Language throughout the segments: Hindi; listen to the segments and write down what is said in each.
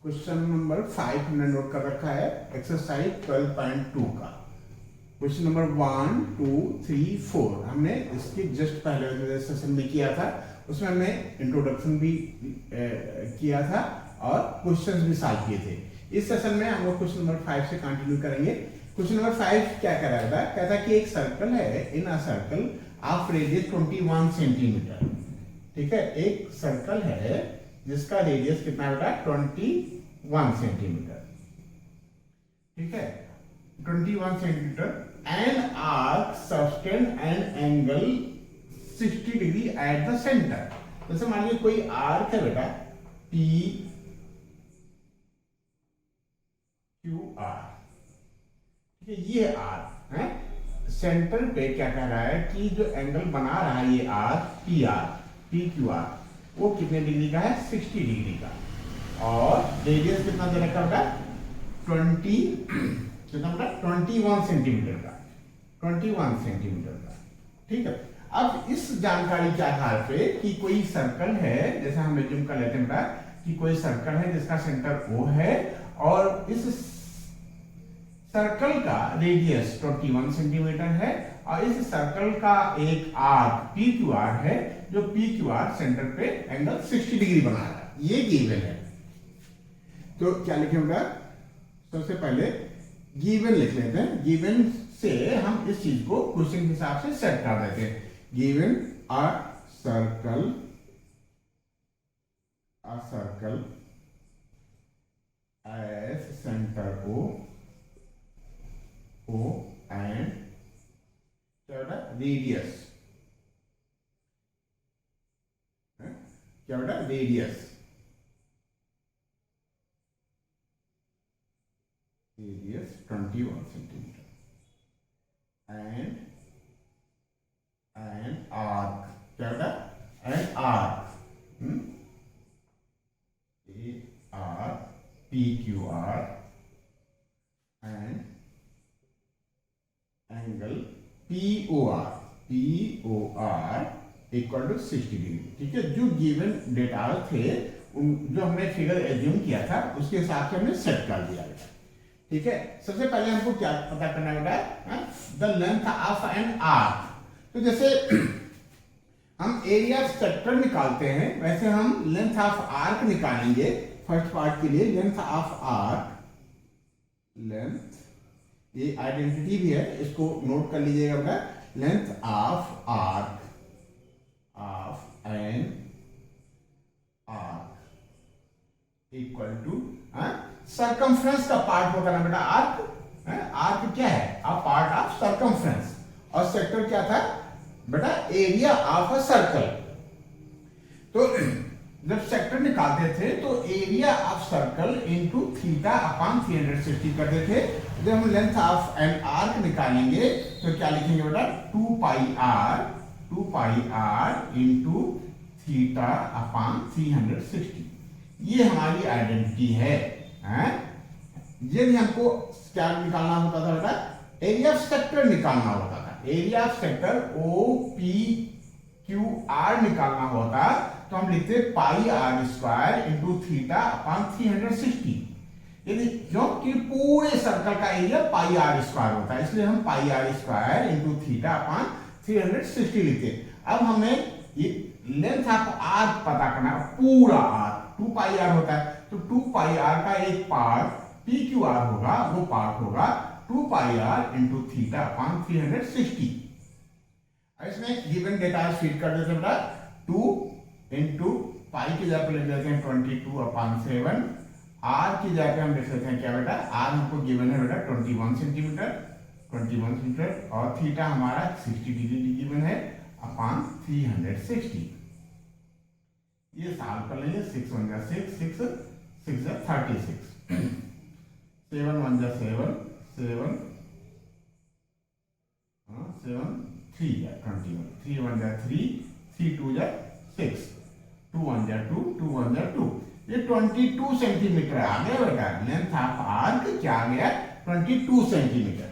क्वेश्चन नंबर 5 हमने नोट कर रखा है एक्सरसाइज 12.2 का। क्वेश्चन नंबर 1, 2, 3, 4 हमने इसके जस्ट पहले वाले सेशन में किया था। उसमें हमने इंट्रोडक्शन भी किया था और क्वेश्चंस भी सॉल्व किए थे। इस सेशन में हम लोग क्वेश्चन नंबर 5 से कंटिन्यू करेंगे। क्वेश्चन नंबर 5 क्या कह रहा था? कहता कि एक सर्कल है, in a circle of radius 21 centimetre. ठीक है, एक सर्कल है जिसका रेडियस कितना बेटा? 21 सेंटीमीटर। ठीक है, 21 centimetre. An arc sustain an angle 60 degree at the centre. जैसे मान लीजिए कोई आर्क है बेटा, पी क्यू आर। ठीक है, ये आर्क है। सेंटर पे क्या कह रहा है कि जो एंगल बना रहा है ये arc P R, P Q are, वो कितने डिग्री का है? 60 डिग्री का। और रेडियस कितना दे रखा होगा? 21 सेंटीमीटर का, 21 सेंटीमीटर का। ठीक है, अब इस जानकारी के आधार पे कि कोई सर्कल है, जैसे हम एज्यूम कर लेते हैं बेटा कि कोई सर्कल है जिसका सेंटर O है और इस सर्कल का रेडियस 21 सेंटीमीटर है और इस सर्कल का एक आर्क पी क्यू आर है जो पी क्यू आर सेंटर पे एंगल 60 डिग्री बना रहा है। ये गिवन है। तो क्या लिखेंगे? सबसे पहले गिवन लिख लेते हैं। गिवन से हम इस चीज को क्वेश्चन के हिसाब से सेट कर देते हैं। Given a circle as centre O and क्या बेटा? रेडियस। क्या बेटा? Radius 21 centimetre and arc. क्या बेटा? And arc A R P Q R and angle POR equal to 60 degree. ठीक है, जो गिवन डेटा थे जो हमने फिगर एज्यूम किया था उसके हिसाब से हमने सेट कर दिया है। ठीक है, सबसे पहले हमको क्या पता करना है? The length of an arc. तो जैसे हम एरिया सेक्टर निकालते हैं वैसे हम लेंथ ऑफ आर्क निकालेंगे। फर्स्ट पार्ट के लिए लेंथ ऑफ आर्क, लेंथ ये आइडेंटिटी भी है, इसको नोट कर लीजिएगा बेटा। Length of arc of an arc equal to circumference का पार्ट होता है ना बेटा आर्क। आर्क क्या है? A part of circumference. और सेक्टर क्या था बेटा? Area of a circle. तो जब सेक्टर निकालते थे तो area of circle into theta upon 360 करते थे। जब हम लेंथ ऑफ एन आर्क निकालेंगे तो क्या लिखेंगे बेटा? 2 पाई आर इंटू थीटा अपॉन 360। ये हमारी आइडेंटिटी है। यदि हमको क्या निकालना होता था बेटा? एरिया ऑफ सेक्टर निकालना होता था। एरिया ऑफ सेक्टर OPQR निकालना होता तो हम लिखते pi r square into theta upon 360। यदि क्योंकि पूरे सर्कल का एरिया पाई आर स्क्वायर होता है इसलिए हम pi r square into theta upon 360 लिखते। अब हमें ये लेंथ ऑफ आर्क पता करना, पूरा आर्क 2 पाई आर होता है तो 2 पाई आर का एक पार्ट पी क्यू आर होगा, वो पार्ट होगा 2 पाई आर इंटू थीटा अपॉन 360। इसमें गिवन डेटा फीड कर देते हैं 2 इंटू पाई की जगह पे लिख देते हैं 22 अपॉन 7। आर की जगह पे हम लिख लेते हैं क्या बेटा? आर हमको गिवन है बेटा 21 सेंटीमीटर और थीटा हमारा 60 डिग्री गिवन है अपॉन 360। ये सॉल्व कर लेंगे। 6 1 जा 6, 6 जा 36, 7 1 जा 7, 7 3 जा 21, 3 1 जा 3, 3 2 जा 6, 2 1 जा 2, 2 1 जा 2। ये 22 सेंटीमीटर आ गया बेटा। लेंथ ऑफ आर्क क्या आ गया? 22 सेंटीमीटर।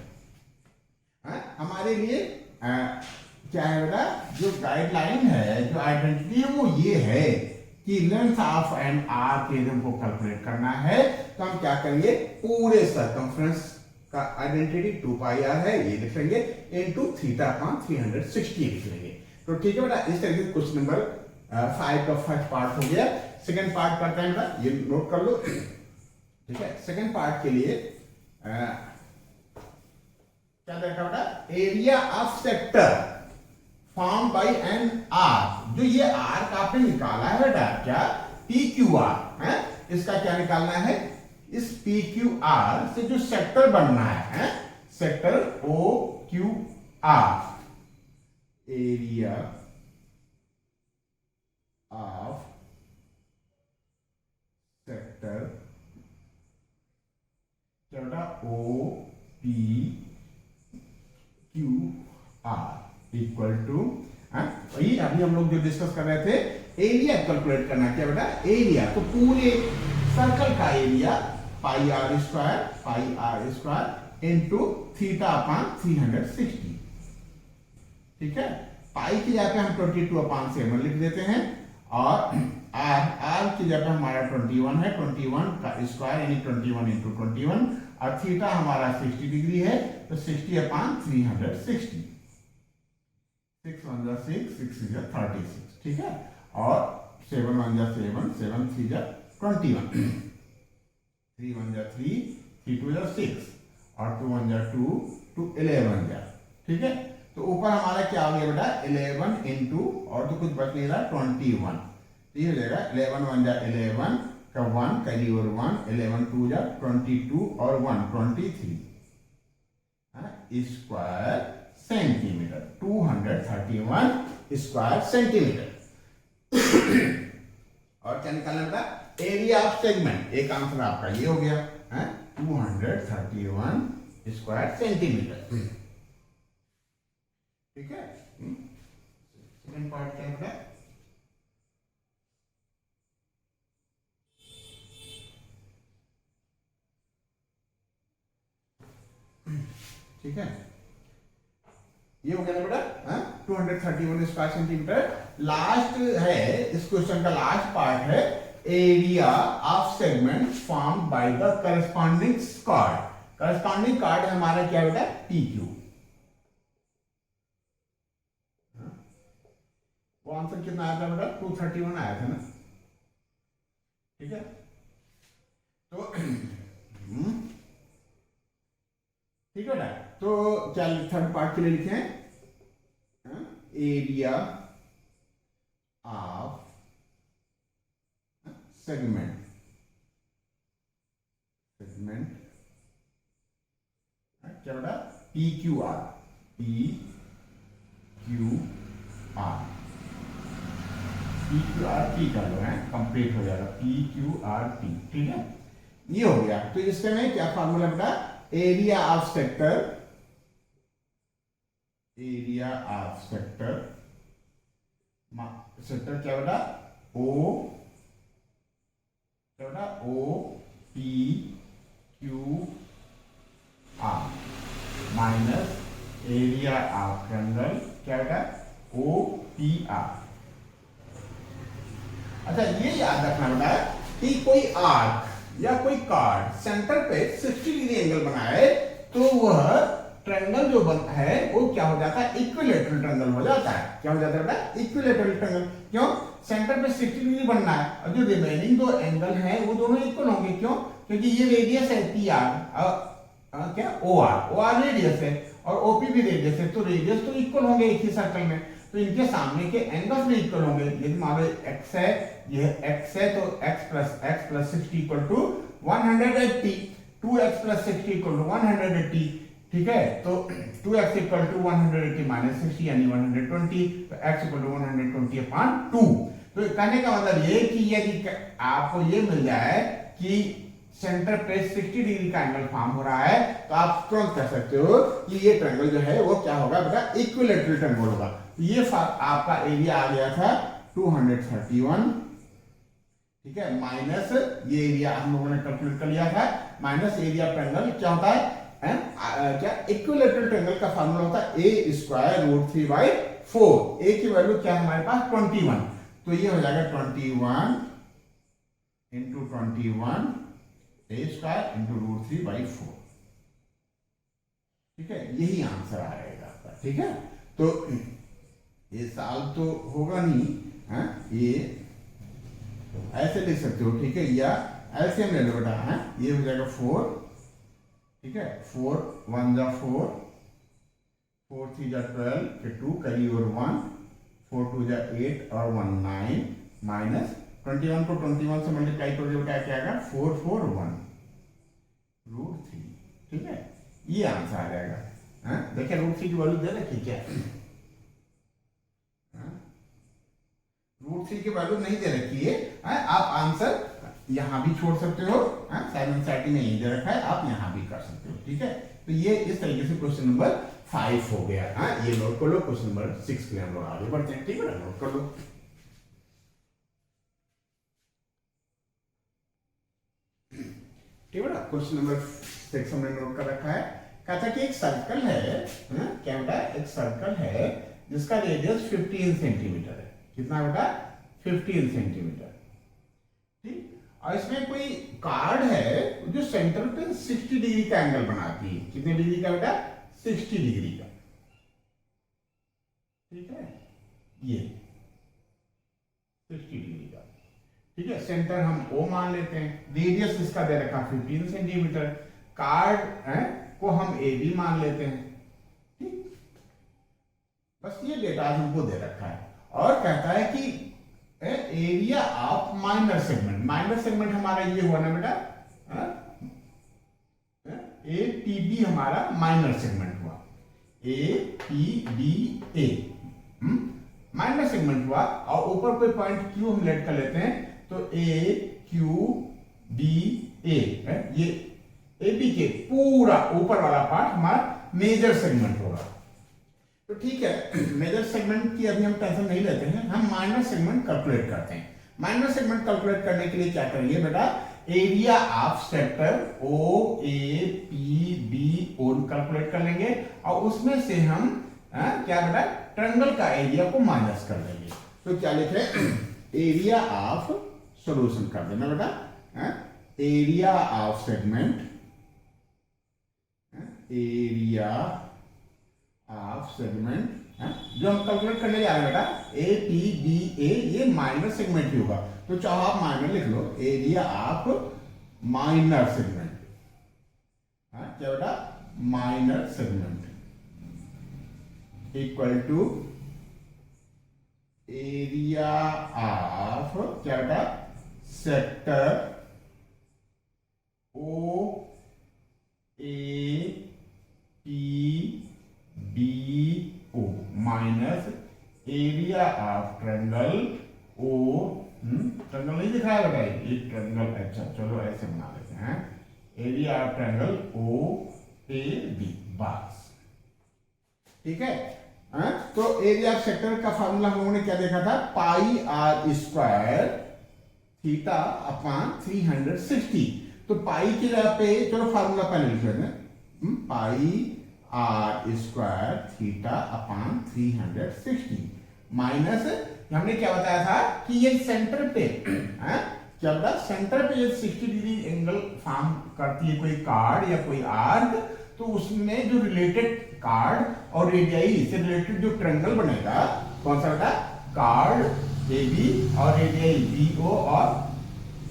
हमारे लिए क्या है बेटा? जो गाइडलाइन है, जो आइडेंटिटी है वो ये है कि लेंथ ऑफ एन आर्क यदि हमको कैलकुलेट करना है तो हम क्या करेंगे, पूरे सर्कमफ्रेंस का आइडेंटिटी 2 पाई आर है ये लिख लेंगे इनटू थीटा अपॉन 360 लिख लेंगे। तो ठीक है बेटा, इस तरीके से क्वेश्चन नंबर 5 का फर्स्ट पार्ट हो गया। सेकंड पार्ट करते हैं बेटा, ये नोट कर लो। ठीक है, सेकंड पार्ट के लिए क्या देखा बेटा, area of sector form by an arc. जो ये आर्क आपने निकाला है बेटा, क्या पी क्यू आर है, इसका क्या निकालना है, इस पी क्यू आर से जो सेक्टर बनना है sector O Q R, area of sector क्या बेटा, O P Q R equal to, वही अभी हम लोग जो डिस्कस कर रहे थे, एरिया कैलकुलेट करना। क्या बेटा, एरिया, तो पूरे सर्कल का area pi r square into theta upon 360। ठीक है, पाई की जगह पे हम 22/7 लिख देते हैं और आर की जगह पे हमारा 21 है, 21 का स्क्वायर यानी 21 इंटू 21, और थीटा हमारा 60 डिग्री है तो 60/360, 6 1 जा 6, 6 3 जा 36। ठीक है, और 7 1 जा 7, 7 3 जा 21, 3 1 जा 3, 3 2 जा 6, और 2 1 जा 2, 2 11 जा। ठीक है, तो ऊपर हमारा क्या हो गया बेटा, 11 इंटू, और तो कुछ बच नहीं रहा, 21। ये हो जाएगा 11 1 जा 11 का 1 कैरी ओवर 1, 11 2 जा 22 और 1 23 स्क्वायर सेंटीमीटर, 231 स्क्वायर सेंटीमीटर। और क्या निकालना बेटा, एरिया ऑफ सेगमेंट। एक आंसर आपका ये हो गया है 231 स्क्वायर सेंटीमीटर। ठीक है, सेकंड पार्ट क्या है, ठीक है, ये हो गया ना बेटा 231 स्क्वायर सेंटीमीटर। लास्ट है इस क्वेश्चन का लास्ट पार्ट है, area of segment form by the corresponding card. Corresponding card हमारा क्या बेटा, पी क्यू। वो आंसर कितना आया था बेटा, 231 आया था ना। ठीक है, तो ठीक है बेटा, तो क्या थर्ड पार्ट के लिए लिखे हैं, एरिया ऑफ सेगमेंट, क्या बेटा, P Q are, P Q are, P Q R T कर लो है, कंप्लीट हो जाएगा, पी क्यू आर टी। ठीक है, ये हो गया। तो इसके में क्या फॉर्मूला बेटा, area of sector, area of sector, sector क्या बेटा, ओ, क्या बेटा, O P Q R minus area of triangle, क्या बेटा, ओ पी आर। अच्छा, ये याद रखना बेटा कि कोई आर्क या कोई कार्ड सेंटर पे 60 डिग्री एंगल बनाए तो वह ट्रायंगल जो बनता है वो क्या हो जाता है, इक्विलेटरल ट्रायंगल हो जाता है। क्या हो जाता है बेटा, इक्विलेटरल ट्रायंगल। क्यों, सेंटर पे 60 डिग्री बनना है और जो रिमेनिंग दो एंगल हैं वो दोनों इक्वल होंगे। क्यों, क्योंकि ये रेडियस है पी आर, क्या ओ आर रेडियस है और ओपी भी रेडियस है, तो रेडियस तो इक्वल होंगे एक ही सर्कल में, तो इनके सामने के एंगल्स भी इक्वल होंगे। यदि मान लो x है, यह x है, तो x plus 60 equal to 180, 2x plus 60 equal to 180। ठीक है, तो 2x इक्वल टू 180 माइनस 60 यानी 120, तो x इक्वल टू 120/2। तो कहने का मतलब ये कि यदि आपको ये मिल जाए कि सेंटर पे 60 डिग्री का एंगल फॉर्म हो रहा है तो आप तुरंत कह सकते हो कि ये ट्रायंगल जो है वो क्या होगा बेटा, इक्विलेटरल ट्रायंगल होगा। ये आपका एरिया आ गया था 231। ठीक है, माइनस ये एरिया हम लोगों ने कैलकुलेट कर लिया था, माइनस एरिया ट्रायंगल क्या होता है, क्या इक्विलेटरल ट्रायंगल का फार्मूला होता है a² √3/4। a की वैल्यू क्या है हमारे पास 21, तो ये हो जाएगा 21 इंटू 21 ए स्क्वायर इंटू √3/4। ठीक है, यही आंसर आएगा आपका। ठीक है, तो ये साल तो होगा नहीं, है? ये ऐसे लिख सकते हो। ठीक है, या ऐसे हम ले लो बेटा, है? ये हो जाएगा 4। ठीक है, 4 1 जा 4, 4 3 जा 12, फिर 2 कैरी ओवर 1, 4 2 जा 8 और 1 9, माइनस 21 को 21 से मल्टीप्लाई करोगे बेटा क्या आएगा 4 4 1 √3। ठीक है, ये आंसर आ जाएगा। देखिए √3 की वैल्यू दे रखी क्या है, √3 की वैल्यू नहीं दे रखी है। आप आंसर यहां भी छोड़ सकते हो, साइमन साइटी में यही दे रखा है, आप यहां भी कर सकते हो। ठीक है, तो ये इस तरीके से क्वेश्चन नंबर 5 हो गया। ये नोट कर लो। क्वेश्चन नंबर 6 के लिए हम लोग आगे बढ़ते हैं। ठीक है, नोट कर लो। ठीक है, क्वेश्चन नंबर 6 हमने नोट कर रखा है। कहता है कि एक सर्कल है, क्या बेटा, एक सर्कल है जिसका रेडियस 15 सेंटीमीटर है। कितना बेटा, 15 सेंटीमीटर। ठीक, और इसमें कोई कार्ड है जो सेंटर पे 60 डिग्री का एंगल बनाती है। कितने डिग्री का बेटा, 60 डिग्री का। ठीक है, ये 60 डिग्री का। ठीक है, सेंटर हम O मान लेते हैं, रेडियस इसका दे रखा 15 सेंटीमीटर, कार्ड को हम AB मान लेते हैं। ठीक, बस ये डेटा हमको दे रखा है और कहता है कि area of minor segment. Minor segment हमारा ये हुआ ना बेटा, ATB हमारा माइनर सेगमेंट हुआ, ATBA माइनर सेगमेंट हुआ। और ऊपर कोई पॉइंट Q हम लेट कर लेते हैं, तो AQBA ये AB के पूरा ऊपर वाला पार्ट हमारा मेजर सेगमेंट होगा। तो ठीक है, मेजर सेगमेंट की अभी हम टेंशन नहीं लेते हैं, हम माइनर सेगमेंट कैलकुलेट करते हैं। माइनर सेगमेंट कैलकुलेट करने के लिए क्या करेंगे बेटा, area of sector OAPBO calculate कर लेंगे और उसमें से हम क्या बेटा, ट्रायंगल का एरिया को माइनस कर देंगे। तो क्या लिख रहे हैं, एरिया ऑफ, सॉल्यूशन कर देना बेटा, area of segment, area of segment जो हम कैलकुलेट करने जा रहे हैं बेटा, ATBA ये माइनर सेगमेंट ही होगा। तो चाहो आप माइनर लिख लो, एरिया ऑफ माइनर सेगमेंट, क्या बेटा, minor segment equal to area of क्या बेटा, sector OAPBO minus area of triangle O, triangle नहीं दिखाया बेटा, ये ट्रायंगल, अच्छा चलो ऐसे बना लेते हैं, एरिया ऑफ ट्रायंगल OAB बस। ठीक है, तो एरिया ऑफ सेक्टर का फार्मूला हम लोगों ने क्या देखा था, पाई r स्क्वायर थीटा अपॉन 360। तो पाई की जगह पे चलो फार्मूला पहले लिख लेते हैं, पाई r square theta upon 360 minus, हमने क्या बताया था कि ये सेंटर पे क्या बता, सेंटर पे ये 60 डिग्री एंगल फॉर्म करती है कोई कार्ड या कोई आर्क, तो उसमें जो रिलेटेड कार्ड और रेडियाई से रिलेटेड जो ट्रायंगल बनेगा, कौन सा बेटा, कार्ड AB और रेडियाई BO और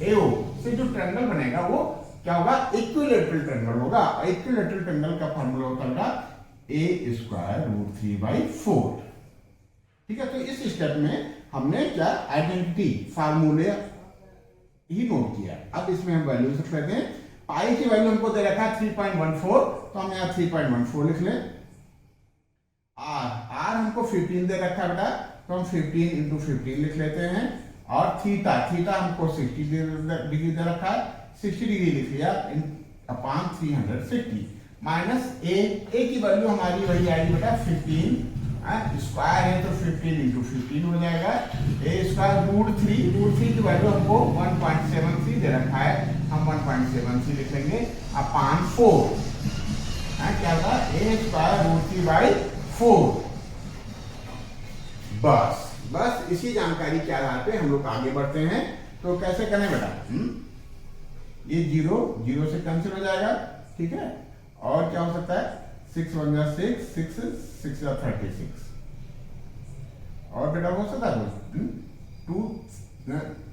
AO से जो ट्रायंगल बनेगा वो क्या होगा, इक्विलैटरल ट्रायंगल होगा। इक्विलैटरल ट्रायंगल का फार्मूला होता है A स्क्वायर √3/4। ठीक है, तो इस स्टेप में हमने क्या आइडेंटिटी फार्मूले ही नोट किया। अब इसमें हम वैल्यू रख लेते हैं। पाई की वैल्यू हमको दे रखा है 3.14, तो हम यहाँ 3.14 लिख लें। आर हमको 15 दे रखा है बेटा, तो हम 15 इंटू 15 लिख लेते हैं। और थीटा हमको 60 डिग्री दे रखा है, 60 डिग्री लिख लिया अपॉन 360 माइनस ए की वैल्यू हमारी वही आएगी बेटा 15, स्क्वायर है तो 15 इंटू 15 हो जाएगा। ए स्क्वायर √3 की वैल्यू हमको 1.73 दे रखा है, हम 1.73 लिख लेंगे अपॉन 4, क्या होगा, A स्क्वायर √3/4 बस बस इसी जानकारी के आधार पे हम लोग आगे बढ़ते हैं। तो कैसे करें बेटा, ये 0 0 से कैंसिल हो जाएगा, ठीक है। और क्या हो सकता है, 6 1 जा 6, 6 6 जा 36। और बेटा हो सकता है 2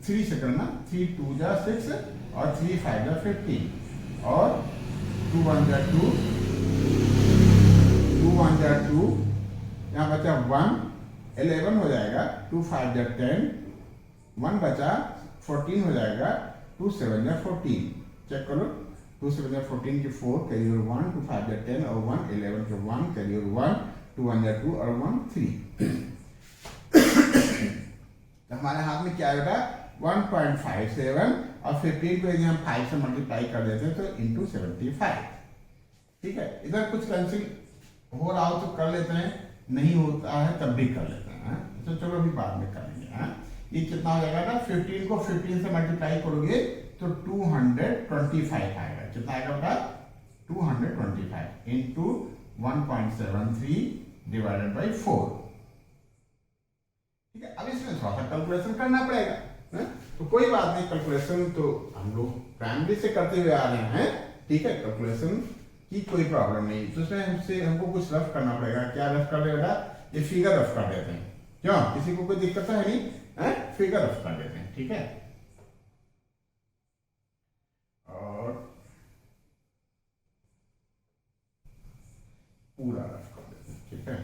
3 से करना, 3 2 जा 6 और 3 5 जा 15 और 2 1 जा 2, 2 1 जा 2, यहाँ बचा 1, 11 हो जाएगा, 2 5 जा 10, 1 बचा 14 हो जाएगा, 2 7 जा 14। चेक करो, 2 7 जा 14 के 4 कैरी ओवर 1, 2 5 जा 10 और 1 11 के 1 कैरी ओवर 1, 2 1 जा 2 और 1 3। तो हमारे हाथ में क्या होगा 1.57 और 15 को यदि हम 5 से मल्टीप्लाई कर देते हैं तो इंटू 75, ठीक है। इधर कुछ कैंसिल हो रहा हो तो कर लेते हैं, नहीं होता है तब भी कर लेते हैं, तो चलो अभी बाद में कर लेंगे। ये कितना हो जाएगा ना, 15 को 15 से मल्टीप्लाई करोगे तो 225 आएगा। कितना आएगा बेटा, 225 इंटू 1.73 डिवाइडेड बाई 4, ठीक है। अब इसमें थोड़ा सा कैलकुलेशन करना पड़ेगा, है? तो कोई बात नहीं, कैलकुलेशन तो हम लोग प्राइमरी से करते हुए आ रहे हैं, ठीक है। कैलकुलेशन की कोई प्रॉब्लम नहीं, तो उसमें हमको कुछ रफ करना पड़ेगा। क्या रफ कर देगा, ये फिगर रफ कर देते हैं, क्यों, किसी को कोई दिक्कत है नहीं, है? फिगर रफ कर देते हैं, ठीक है। और पूरा रफ कर देते हैं, ठीक है।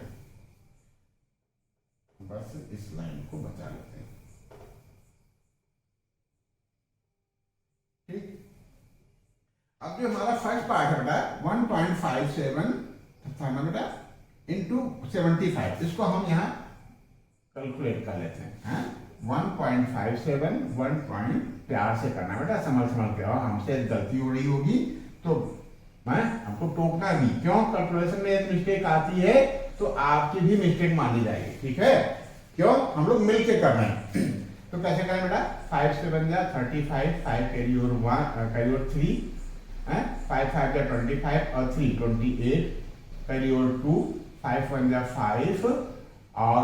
बस इस लाइन को बचा लेते हैं, ठीक। अब जो हमारा फर्स्ट पार्ट है बेटा 1.57 था ना बेटा इंटू 75, इसको हम यहाँ कैलकुलेट कर लेते हैं। 1.57 1 प्यार से करना बेटा, संभल के, और हमसे गलती हो रही होगी तो हमको टोकना भी, क्यों, कैलकुलेशन में एक मिस्टेक आती है तो आपकी भी मिस्टेक मानी जाएगी, ठीक है। क्यों, हम लोग मिल के कर रहे हैं। तो कैसे करें बेटा, 5 से बन जा 35, 5 कैरी ओवर 1 कैरी ओवर 3, 5 5 जा 25 और 3 28 कैरी ओवर 2, 5 1 जा 5 और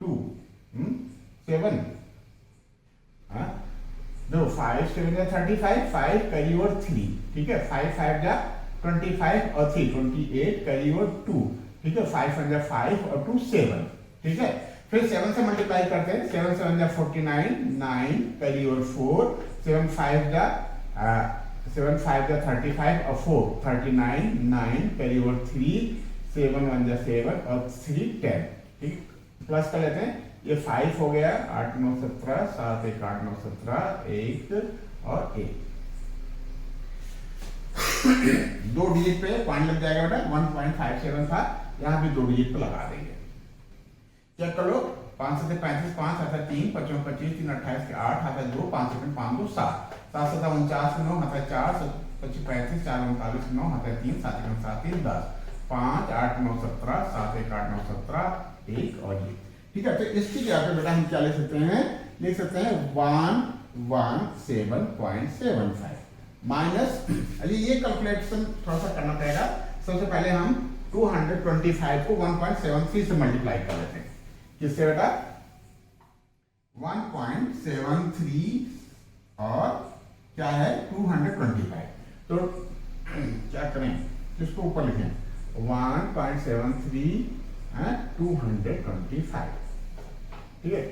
2 7, दो 5 7 जा 35, 5 कैरी ओवर 3, ठीक है। 5 5 जा 25 और 3 28 कैरी ओवर 2, ठीक है। 5 1 जा 5 और 2 7, ठीक है। फिर 7 से मल्टीप्लाई करते हैं, 7 7 जा 49, 9 कैरी ओवर 4, 7 5 जा 35 और 4 39, 9 कैरी ओवर 3, 7 1 जा 7 और 3 10, ठीक। प्लस कर लेते हैं, ये 5 हो गया, 8 9 17, 7 1 8 9 17, 1 और 1 दो डिजिट पे पॉइंट लग जाएगा बेटा, 1.57 था, यहाँ भी 2 डिजिट पे लगा देंगे। चेक कर लो, 5 से 35 5 आता 3 5 25 3 28 के 8 आता 2 5 से 5 2 7 7 7 49 9 आता 4 25 35 4 39 9 आता 3 7 7 3 10 5 8 9 17 7 1 8 9 17 1 और ये, ठीक है। तो इसकी जगह पे बेटा हम क्या लिख सकते हैं, लिख सकते हैं 117.75 माइनस, अभी ये कैलकुलेशन थोड़ा सा करना पड़ेगा। सबसे पहले हम 225 को 1.73 से मल्टीप्लाई कर लेते हैं, किससे बेटा 1.73 और क्या है 225, तो क्या करें, इसको ऊपर लिखें 1.73 225, ठीक है।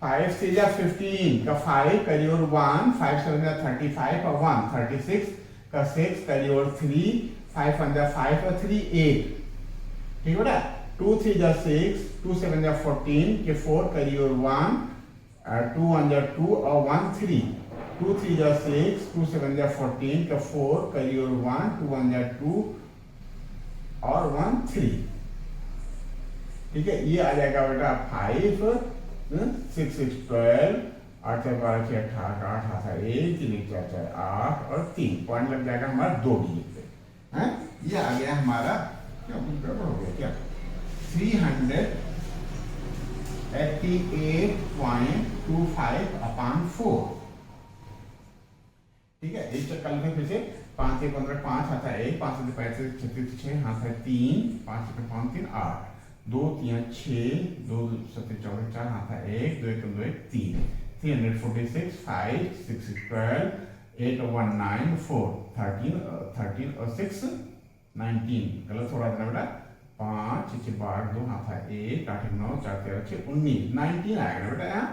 5 से जा 15 का 5 कैरी ओवर 1, 5 7 जा 35 और 1 36 का 6 कैरी ओवर 3, 5 1 जा 5 और 3 8, ठीक है बेटा। 2 3 जा 6, 2 7 जा 14 के 4 कैरी ओवर 1, 2 1 जा 2 और 1 3, 2 3 जा 6, 2 7 जा 14 का 4 कैरी ओवर 1, 2 1 जा 2 और 1 3, ठीक है। ये आ जाएगा बेटा 5 6 6 12 8 12 6 18 8 आता 1 3 4 8 और 3 पॉइंट लग जाएगा हमारा 2 डिजिट पे, हैं। ये आ गया हमारा, क्या कुछ गड़बड़ हो गया क्या, 388.25/4, ठीक है। इस चक्कर में फिर से 5 से 15 5 आता है 1 5 से 35 36 6 हाथ है 3 5 से 5 3 8 दो तीन छः, दो सत्ते 14, 4 हाथ है 1, 2 1 2 1 3, 346, 5 6 12, 8 1 9 4 13 13 और 6 19, गलत हो रहा था ना बेटा, 5 6 12, 2 हाथ है 1, 8 9 4 13 6 19, 19 आएगा बेटा यहाँ,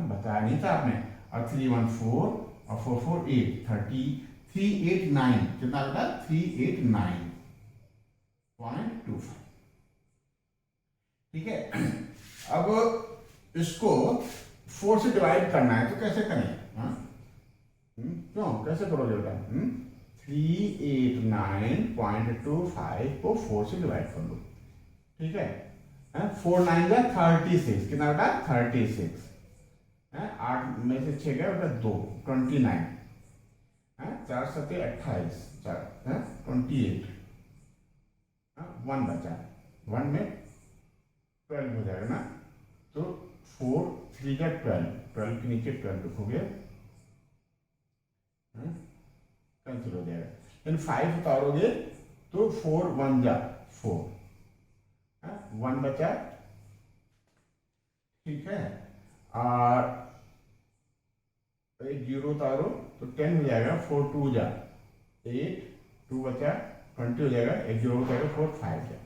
बताया नहीं था आपने। और 3 1 4 और 4 4 8, 30 3 8 9, कितना बेटा 389.25, ठीक है। अब इसको 4 से डिवाइड करना है तो कैसे करें, क्यों कैसे करोगे बेटा, 389.25 को 4 से डिवाइड कर लो, ठीक है। 4 9 जा 36, कितना बेटा 36, 8 में से 6 गया बेटा 2, 29, 4 7 28, 28, 1 बचा, 1 में 12 हो जाएगा ना, तो 4 3 का 12, 12 के नीचे 12 लिखोगे, कैंसिल हो जाएगा, इन 5 उतारोगे तो 4 1 जा 4, 1 बचा, ठीक है। और एक 0 उतारो तो 10 हो जाएगा, 4 2 जा 8, 2 बचा 20 हो जाएगा, एक 0 हो जाएगा 4 5 जा,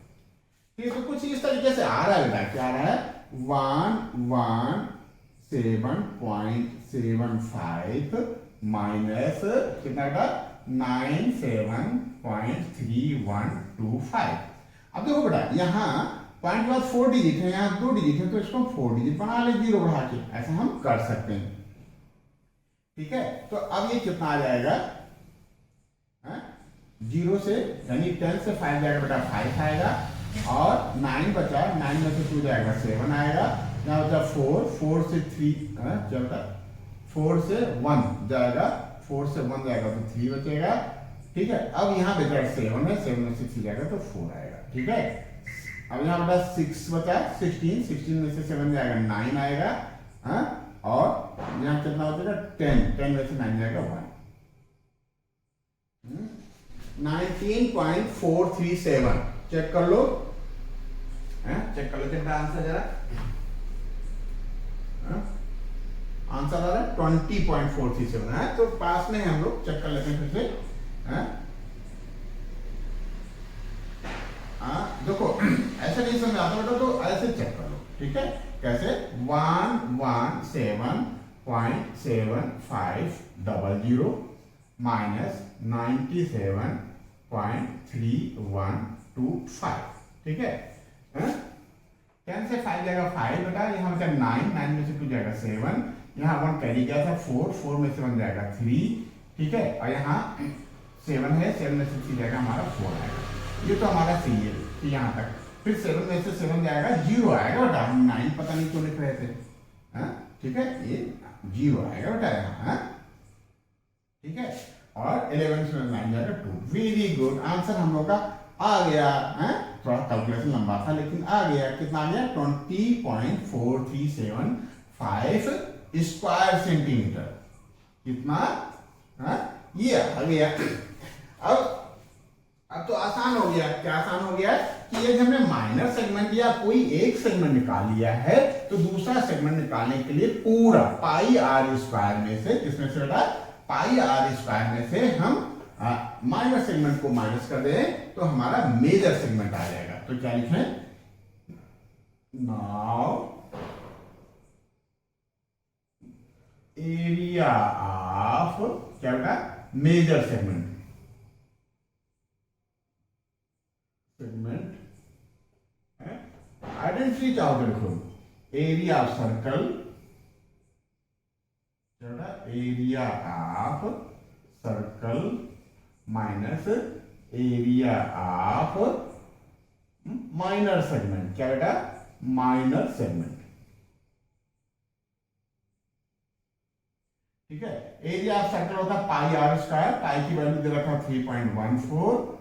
ठीक है। तो कुछ इस तरीके से आ रहा है बेटा, क्या आ रहा है 117.75 माइनस कितना बेटा 97.3125। अब देखो बेटा यहाँ पॉइंट के बाद 4 डिजिट है, यहाँ 2 डिजिट है, तो इसको 4 डिजिट बना ले 0 बढ़ा के, ऐसा हम कर सकते हैं, ठीक है। तो अब ये कितना आ जाएगा, 0 से यानी 10 से 5 जाएगा बेटा 5 आएगा, और 9 बचा, 9 में से 2 जाएगा 7 आएगा, यहाँ बचा 4, 4 से 3 क्या बेटा 4 से 1 जाएगा, 4 से 1 जाएगा तो 3 बचेगा, ठीक है। अब यहाँ बचा 7 है, 7 में से 6 जाएगा तो 4 आएगा, ठीक है। अब यहाँ बचा 6 बचा 16, 16 में से 7 जाएगा 9 आएगा, और यहाँ कितना बचेगा 10, 10 में से 9 जाएगा 1, 19.437, चेक कर लो, चेक कर लो कितना आंसर जरा, आंसर आ रहा है 20.437 है, तो पास में हम लोग चेक कर लेते हैं फिर से, देखो ऐसे नहीं समझ आता बेटा तो ऐसे चेक कर लो, ठीक है। कैसे 117.7500 माइनस 97.3125, ठीक है। 10 से 5 जाएगा 5 बेटा, यहाँ बचा 9, 9 में से 2 जाएगा 7, यहाँ 1 कैरी गया था 4, 4 में से 1 जाएगा 3, ठीक है। और यहाँ 7 है, 7 में से 3 जाएगा हमारा 4 आएगा, ये तो हमारा सही है यहाँ तक। फिर 7 में से 7 जाएगा 0 आएगा बेटा, हम 9 पता नहीं क्यों लिख रहे थे, ठीक है, ये 0 आएगा बेटा यहाँ, ठीक है। और 11 से 9 जाएगा 2, वेरी गुड, आंसर हम लोग का आ गया, थोड़ा कैलकुलेशन लंबा था लेकिन आ गया, कितना आ गया 20.4375 स्क्वायर सेंटीमीटर, कितना, ये आ गया। अब तो आसान हो गया, क्या आसान हो गया कि यदि हमने माइनर सेगमेंट या कोई एक सेगमेंट निकाल लिया है तो दूसरा सेगमेंट निकालने के लिए पूरा पाई आर स्क्वायर में से, किसमें से बेटा पाई आर स्क्वायर में से हम माइनर सेगमेंट को माइनस कर दें तो हमारा मेजर सेगमेंट आ जाएगा। तो क्या लिखें, नाउ एरिया ऑफ क्या बेटा मेजर सेगमेंट, आइडेंटिटी क्या होगा देखो, area of circle, area of circle minus area of minor segment, क्या बेटा माइनर सेगमेंट, ठीक है। एरिया ऑफ सर्कल होता है पाई आर स्क्वायर, पाई की वैल्यू दे रखा 3.14,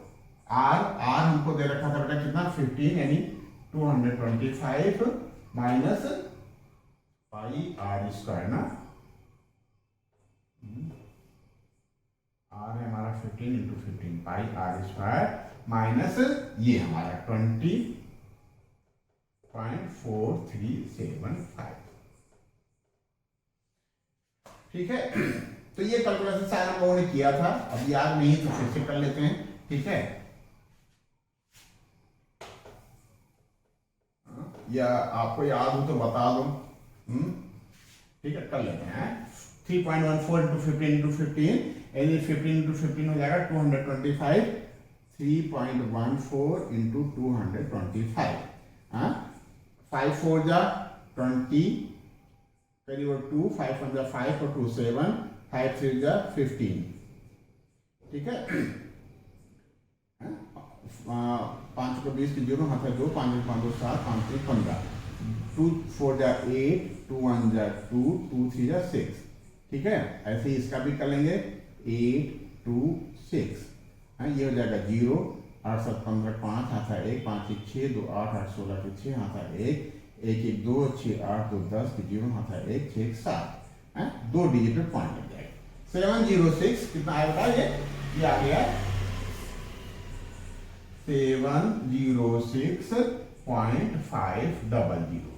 आर हमको दे रखा था बेटा कितना 15 यानी 225 माइनस पाई आर स्क्वायर ना, आर है हमारा 15 into 15 pi r square minus ये हमारा 20 3.4375। ठीक है, तो ये कैलकुलेशन शायद हम लोगों ने किया था, अब याद नहीं तो फिर से कर लेते हैं। ठीक है, या आपको याद हो तो बता दो। ठीक है, कर लेते हैं। 3.14 इंटू 15 इंटू 15, यानी 15 इंटू 15 हो जाएगा 225। 3.14 इंटू 225, 5 4 जा 20, करीब 2, 5 1 जा 5 और 2 7, 5 3 जा 15। ठीक है, 5 को 20 की 0 हाथ है 2, 5 5 2 7, 5 3 15, 2 4 जा 8, 2 1 जा 2, 2 3 जा 6। ठीक है, ऐसे ही इसका भी कर लेंगे 8 2 6, ये हो जाएगा 0, 8 7 15 5 हाथ है 1, 5 1 6, 2 8 8 16 के 6 हाथ है 1, 1 1 2 6 8 2 10 के 0 हाथ है 1 6 1 7, 2 डिजिट पे पॉइंट लग जाएगा। 706 कितना आएगा, ये आ गया 706.500।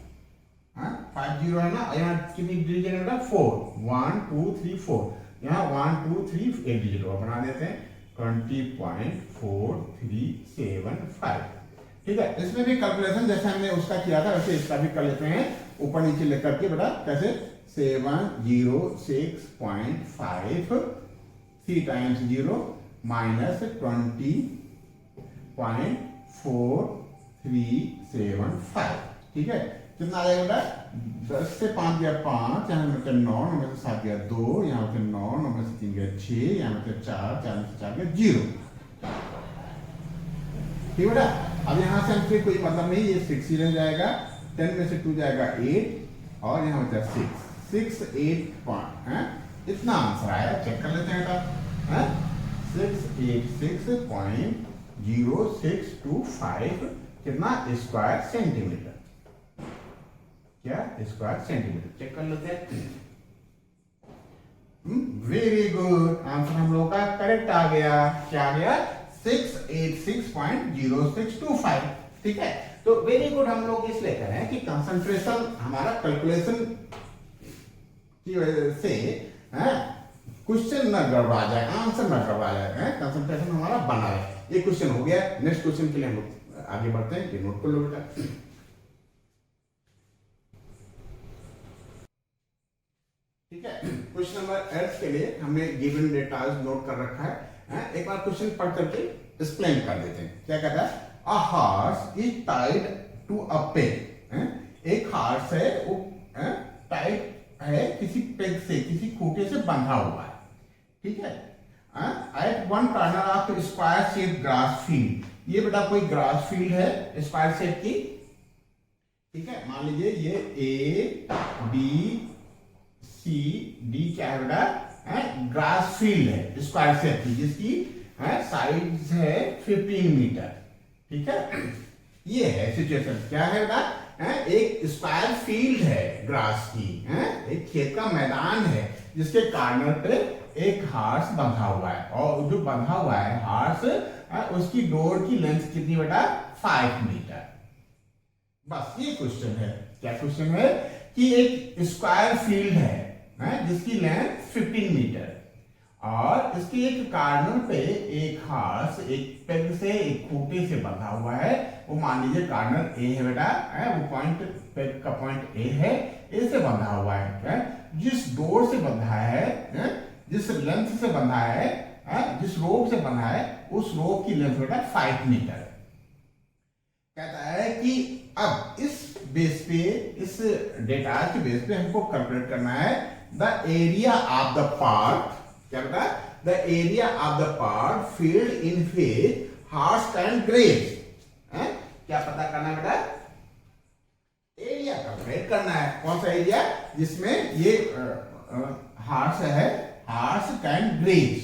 50 है ना, यहाँ कितनी डिजिट है बेटा 4, 1 2 3 4, यहाँ 1 2 3 एक डिजिट और बना देते हैं 20.4375। ठीक है, इसमें भी कैलकुलेशन जैसे हमने उसका किया था वैसे इसका भी कर लेते हैं, ऊपर नीचे लेकर के बेटा। कैसे, 706.5, 3 टाइम्स 0 माइनस 20.4375। ठीक है, कितना आ जाएगा बेटा, 10 से 5 गया 5, यहाँ मतलब 9, 9 में से 7 गया 2, यहाँ पे 9, 9 में से 3 गया 6, यहाँ पे 4, 4 में से 4 गया 0। ठीक बेटा, अब यहाँ से हमसे कोई मतलब नहीं, ये 6 ही रह जाएगा, 10 में से 2 जाएगा 8 और यहाँ बचा 6 8 इतना आंसर आया। चेक कर लेते हैं बेटा, 686.0625 कितना स्क्वायर सेंटीमीटर, क्या स्क्वायर सेंटीमीटर। चेक कर लेते हैं। वेरी गुड, आंसर हम लोग का करेक्ट आ गया। क्या आ गया, 686.0625। ठीक है, तो वेरी गुड, हम लोग इसलिए कह रहे हैं कि कंसंट्रेशन हमारा कैलकुलेशन की वजह से क्वेश्चन न गड़बड़ा जाए, आंसर न गड़बड़ा जाए, कंसंट्रेशन हमारा बना रहे। ये क्वेश्चन हो गया। नेक्स्ट क्वेश्चन के लिए हम लोग आगे बढ़ते हैं, ये नोट कर लो बेटा। ठीक है, क्वेश्चन नंबर 8 के लिए हमने गिवन डेटा नोट कर रखा है। एक बार क्वेश्चन पढ़ करके एक्सप्लेन कर देते हैं। क्या कहता है, a horse is tied to a peg. एक हॉर्स है, वो टाइड है किसी पेग से, किसी खूंटे से बंधा हुआ है। ठीक है, at one corner of square shape grass field. ये बेटा कोई ग्रास फील्ड है स्क्वायर शेप की। ठीक है, मान लीजिए ये ए बी सी डी क्या है बेटा, ग्रास फील्ड है स्क्वायर शेप की, जिसकी साइड है 15 मीटर। ठीक है, ये है सिचुएशन। क्या है बेटा, एक स्क्वायर फील्ड है ग्रास की, एक खेत का मैदान है जिसके कॉर्नर पे एक हार्स बंधा हुआ है, और जो बंधा हुआ है हार्स, उसकी डोर की लेंथ कितनी बेटा 5 मीटर। बस ये क्वेश्चन है। क्या क्वेश्चन है कि एक स्क्वायर फील्ड है जिसकी लेंथ 15 मीटर, और इसके एक कॉर्नर पे एक हार्स एक पेग से, एक खूंटे से बंधा हुआ है। वो मान लीजिए कॉर्नर ए है बेटा, वो पॉइंट पेग का पॉइंट ए है, ए से बंधा हुआ है। जिस डोर से बंधा है, जिस लेंथ से बंधा है, जिस रोप से बंधा है, उस रोप की लेंथ बेटा 5 मीटर। कहता है कि अब इस बेस पे, इस डेटा के बेस पे हमको कैलकुलेट करना है the area of the part. क्या बेटा, the area of the part field in which horse can graze. क्या पता करना बेटा, एरिया कैलकुलेट करना है। कौन सा एरिया, जिसमें ये हॉर्स है, हॉर्स कैन ग्रेज,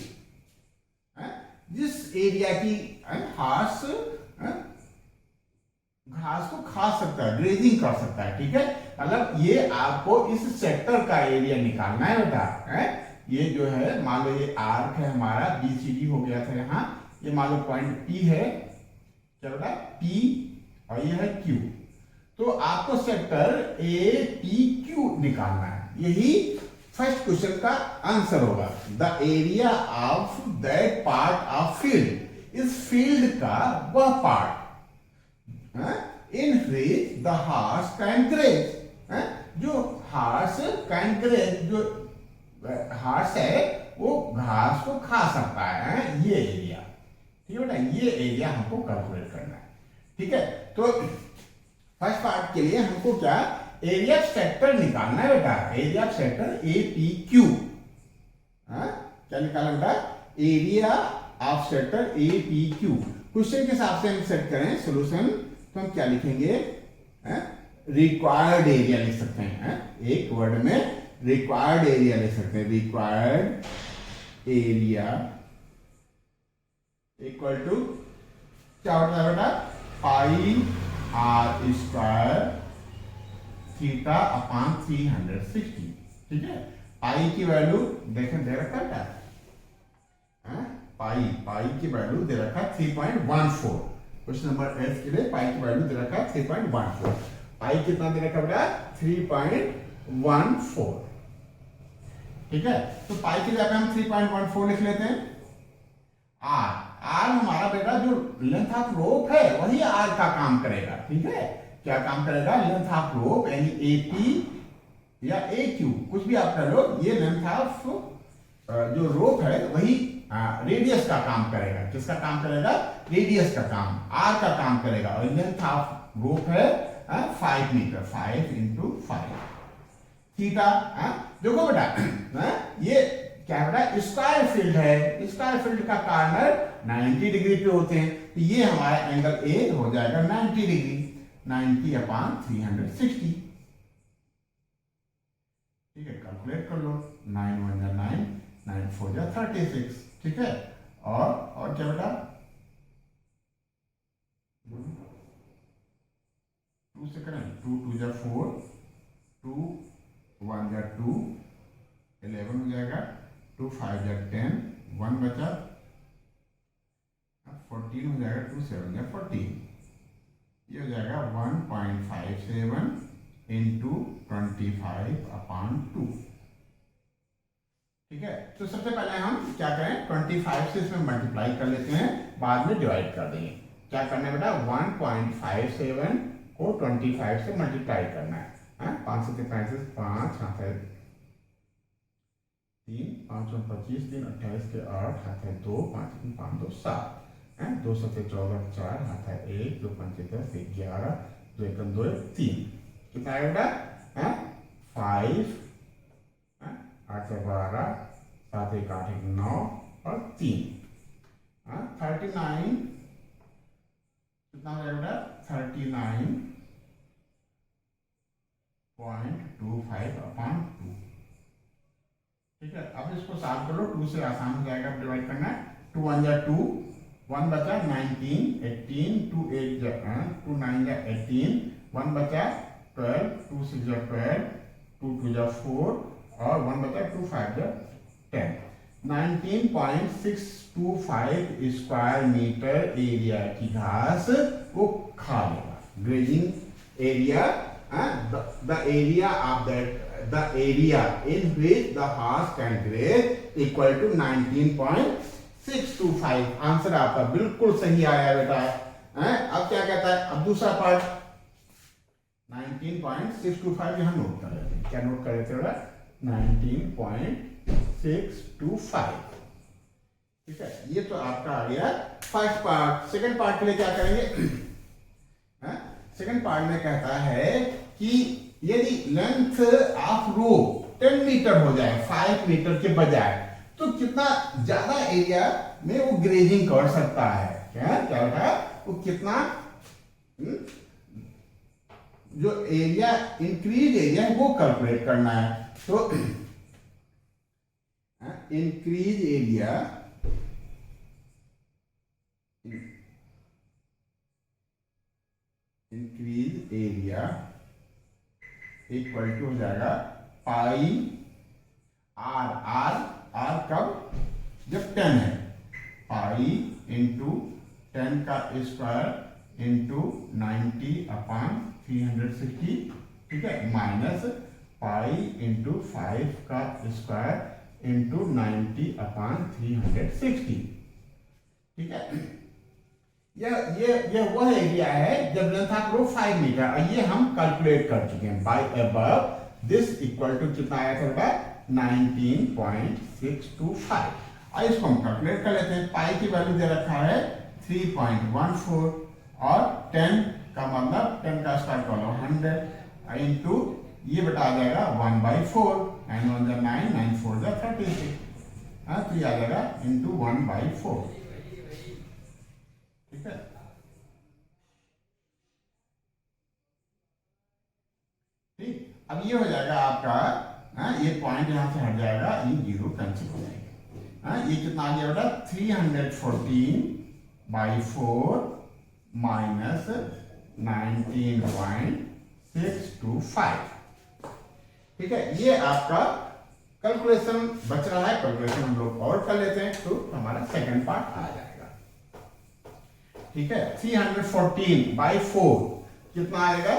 जिस एरिया की हॉर्स घास को खा सकता है, ग्रेजिंग कर सकता है। ठीक है, मतलब ये आपको इस सेक्टर का एरिया निकालना है बेटा। ये जो है, मान लो ये आर्क है हमारा, बीसीडी हो गया था यहाँ, ये मान लो पॉइंट पी है, क्या बेटा पी, और ये है क्यू। तो आपको सेक्टर ए पी क्यू निकालना है। यही फर्स्ट क्वेश्चन का आंसर होगा। The area of that part of field, इस फील्ड का वह part in which the horse can graze, जो हॉर्स कैन ग्रेज, जो हॉर्स है वो घास को खा सकता है, ये एरिया। ठीक है बेटा, ये एरिया हमको कैलकुलेट करना है। ठीक है, तो फर्स्ट पार्ट के लिए हमको क्या एरिया सेक्टर निकालना है बेटा, area sector A P Q. क्या निकालना बेटा, area of sector A P Q. Question के हिसाब से हम सेट करें सोल्यूशन, तो हम क्या लिखेंगे, रिक्वायर्ड एरिया लिख सकते हैं। एक वर्ड में रिक्वायर्ड एरिया लिख सकते हैं। रिक्वायर्ड एरिया इक्वल टू क्या होता है बेटा, pi r square theta upon 360। ठीक है, पाई की वैल्यू देखें दे रखा है, पाई की वैल्यू दे रखा है 3.14। क्वेश्चन नंबर 8 के लिए पाई की वैल्यू दे रखा है 3.14। पाई कितना दे रखा बेटा, 3.14। ठीक है, तो पाई के लिए हम 3.14 लिख लेते हैं। आर हमारा बेटा जो लेंथ ऑफ रोप है वही आर का काम करेगा। ठीक है, क्या काम करेगा, लेंथ ऑफ रोप, यानी एपी या ए क्यू, कुछ भी आप कर लो, ये लेंथ ऑफ जो रोप है वही रेडियस का काम करेगा। किसका काम करेगा, रेडियस का काम, आर का काम करेगा। और लेंथ ऑफ रोप है 5 मीटर, 5 इंटू 5। थीटा देखो बेटा, ये क्या बेटा स्क्वायर फील्ड है, स्क्वायर फील्ड का कॉर्नर 90 डिग्री पे होते हैं, तो ये हमारा एंगल ए हो जाएगा 90 डिग्री, 90 अपॉन 360। ठीक है, कैलकुलेट कर लो, 9 1 जा 9, 9 4 जा 36। ठीक है, और क्या बेटा, 2 से करें, 2 2 जा 4, 2 1 जा 2, 11 हो जाएगा, 2 5 जा 10, 1 बचा, 14 हो जाएगा, 2 7 जा 14। ये हो जाएगा 1.57 इंटू 25 अपॉन 2। ठीक है, तो सबसे पहले हम क्या करें, 25 से इसमें मल्टीप्लाई कर लेते हैं, बाद में डिवाइड कर देंगे। क्या करना है बेटा, 1.57 को 25 से मल्टीप्लाई करना है। 5 से 35, 5 हाथ है 3, 5 और 25, 3 28 के 8 हाथ है 2, 5 5 2 7, 2 7 14 4 हाथ है 1, 2 5 10 11, 2 1 2 3। कितना है बेटा, 5, 8 से 12, 7 1 8 1 9 और 3, 39। कितना हो जाएगा बेटा, 39.25 अपॉन 2। ठीक है, अब इसको सॉल्व कर लो, 2 से आसान हो जाएगा, डिवाइड करना है। 2 1 जा 2, 1 बचा 19, 18, 2 8 जा 2 9 जा 18, 1 बचा 12, 2 6 जा 12, 2 2 जा 4 और 1 बचा 2 5 जा 10। 19.625 स्क्वायर मीटर एरिया की घास वो खा लेगा। Grazing area, the area of the area in which the horse can graze equal to 19.625। Answer आपका बिल्कुल सही आया बेटा। अब क्या कहता है, अब दूसरा पार्ट 19.625 यहां नोट कर लेते हैं। क्या नोट कर लेते हैं, 19.625। ठीक है, ये तो आपका आ गया फर्स्ट पार्ट। सेकंड पार्ट के लिए क्या करेंगे, सेकंड पार्ट में कहता है कि यदि लेंथ ऑफ रोप 10 मीटर हो जाए 5 मीटर के बजाय, तो कितना ज्यादा एरिया में वो ग्रेजिंग कर सकता है। क्या होता है, वो कितना जो एरिया इंक्रीज एरिया है वो कैलकुलेट करना है। तो इंक्रीज एरिया इक्वल टू हो जाएगा पाई आर कब, जब 10 है, पाई इंटू 10 का स्क्वायर इंटू 90 अपॉन 360, ठीक है, माइनस पाई इंटू 5 का स्क्वायर इंटू 90/360, ठीक है। ये वह एरिया है जब लेंथ ऑफ रो 5 मीटर, और ये हम कैलकुलेट कर चुके हैं by above. This equal to कितना आया था, 19.625। और इसको हम कैलकुलेट कर लेते हैं। पाई की वैल्यू दे रखा है 3.14, और 10 का मतलब 10 का स्क्वायर कर लो 100 इंटू ये बटा आ जाएगा 1/4, 9 1 जा 9, 9 4 जा 36, तो ये आ जाएगा इंटू 1/4, ठीक है। ठीक, अब ये हो जाएगा आपका, ये पॉइंट यहां से हट जाएगा, ये जीरो कैंसिल हो जाएगा। ये कितना आ गया बेटा, 314/4 माइनस 19.625, ठीक है। ये आपका कैलकुलेशन बच रहा है, कैलकुलेशन हम लोग और कर लेते हैं तो हमारा सेकंड पार्ट आ जाएगा, ठीक है। 314/4 कितना आएगा,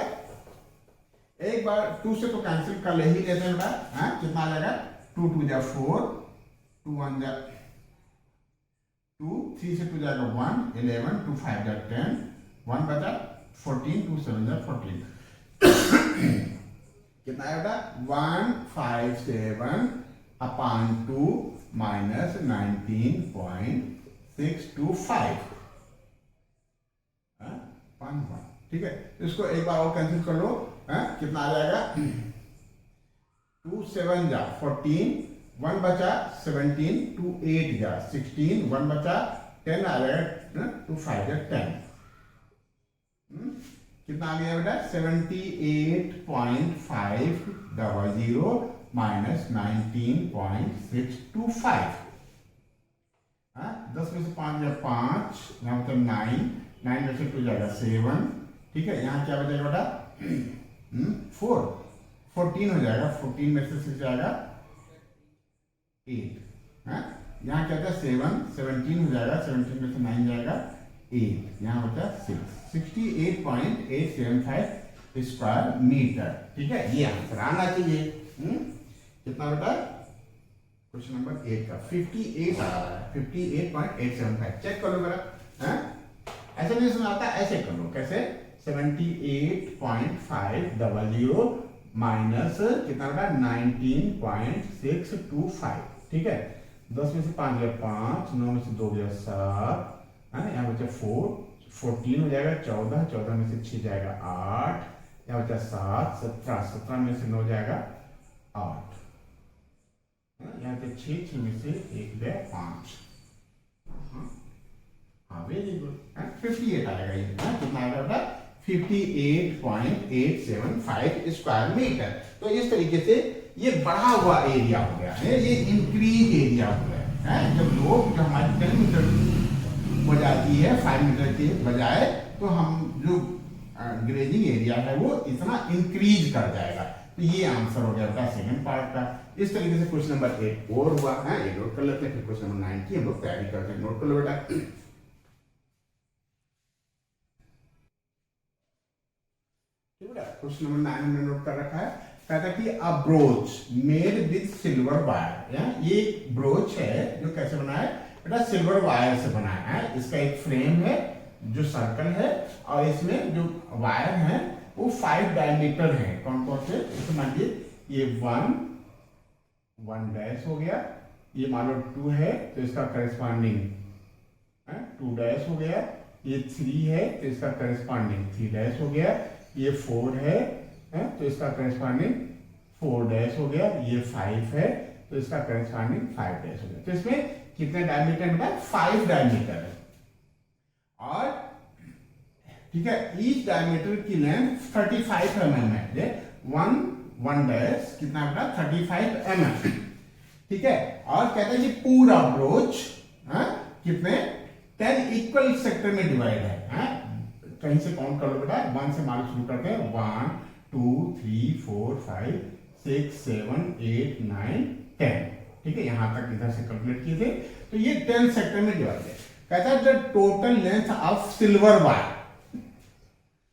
एक बार 2 से तो कैंसिल कर ले ही लेते हैं बेटा, कितना आ जाएगा, 2 2 जा 4, 2 1 जा 2, 3 से 2 जाएगा 1, 11, 2 5 जा 10, 1 बचा 14, 2 7 जा 14, कितना है बेटा, 157/2 माइनस 19.625, ठीक है। इसको एक बार और कैंसिल कर लो, कितना आ जाएगा, 2 7 जा 14, 1 बचा 17, 2 8 जा 16, 1 बचा 10 आ जाएगा, 2 5 जा 10, कितना आ गया बेटा, 78.500 माइनस 19.625, 10 में से 5 जा 5, यहाँ मतलब 9, 9 में से 2 जाएगा 7, ठीक है। यहाँ क्या बचेगा बेटा, 4, 14 हो जाएगा, 14 में से 6 जाएगा 8, यहाँ क्या था 7, 17 हो जाएगा, 17 में से 9 जाएगा 8, यहाँ होता है 6, 68.875 स्क्वायर मीटर, ठीक है। ये आंसर आना चाहिए। कितना बेटा, क्वेश्चन नंबर 8 का 58 आ रहा है, 58.875, चेक कर लो बेटा, ऐसे नहीं समझ आता, ऐसे कर लो, कैसे, 78.500 माइनस कितना बेटा, 19.625, ठीक है। 10 में से 5 गया 5, 9 में से 2 गया 7, यहाँ बचा 4, 14 हो जाएगा 14, 14 में से 6 जाएगा 8, यहाँ बचा 7, 17, 17 में से 9 जाएगा 8, यहाँ पे 6, 6 में से 1 गया 5, वेरी गुड, 58 आएगा ये, कितना आएगा बेटा, 58.875 स्क्वायर मीटर। तो इस तरीके से ये बढ़ा हुआ एरिया हो गया है, ये इंक्रीज एरिया हो गया है। जब लोग जो हमारी 10 मीटर हो जाती है 5 मीटर के बजाय, तो हम जो ग्रेजिंग एरिया है वो इतना इंक्रीज कर जाएगा। तो ये आंसर हो गया था सेकंड पार्ट का। इस तरीके से क्वेश्चन नंबर 8 और हुआ है, ये नोट कर लेते हैं। फिर क्वेश्चन नंबर 9 की हम लोग तैयारी करते हैं, नोट कर लो बेटा। क्वेश्चन नंबर 9 हमने नोट कर रखा है। कहता कि a brooch made with silver wire, ये ब्रोच है जो कैसे बना है बेटा, सिल्वर वायर से बना है। इसका एक फ्रेम है जो सर्कल है, और इसमें जो वायर है वो 5 डायमीटर है। कौन कौन से, जैसे मान लीजिए ये 1 डैश हो गया, ये मान लो 2 है तो इसका करेस्पॉन्डिंग 2 डैश हो गया, ये 3 है तो इसका करेस्पॉन्डिंग 3 डैश हो गया, ये 4 है तो इसका करेस्पॉन्डिंग 4 डैश हो गया, ये 5 है तो इसका करेस्पॉन्डिंग 5 डैश हो गया। तो इसमें कितने डायमीटर बेटा, 5 डायमीटर है। और ठीक है, ईच डायमीटर की लेंथ 35 mm है। 1 डैश कितना बेटा, 35 mm, ठीक है। और कहते हैं कि पूरा ब्रोच कितने 10 इक्वल सेक्टर में डिवाइड है। कहीं से काउंट कर लो बेटा, 1 से मार्क शुरू करते हैं, 1 2 3 4 5 6 7 8 9 10, ठीक है। यहां तक इधर से कैलकुलेट किए थे, तो ये 10 सेक्टर में डिवाइड है। कहता है the total length of silver wire,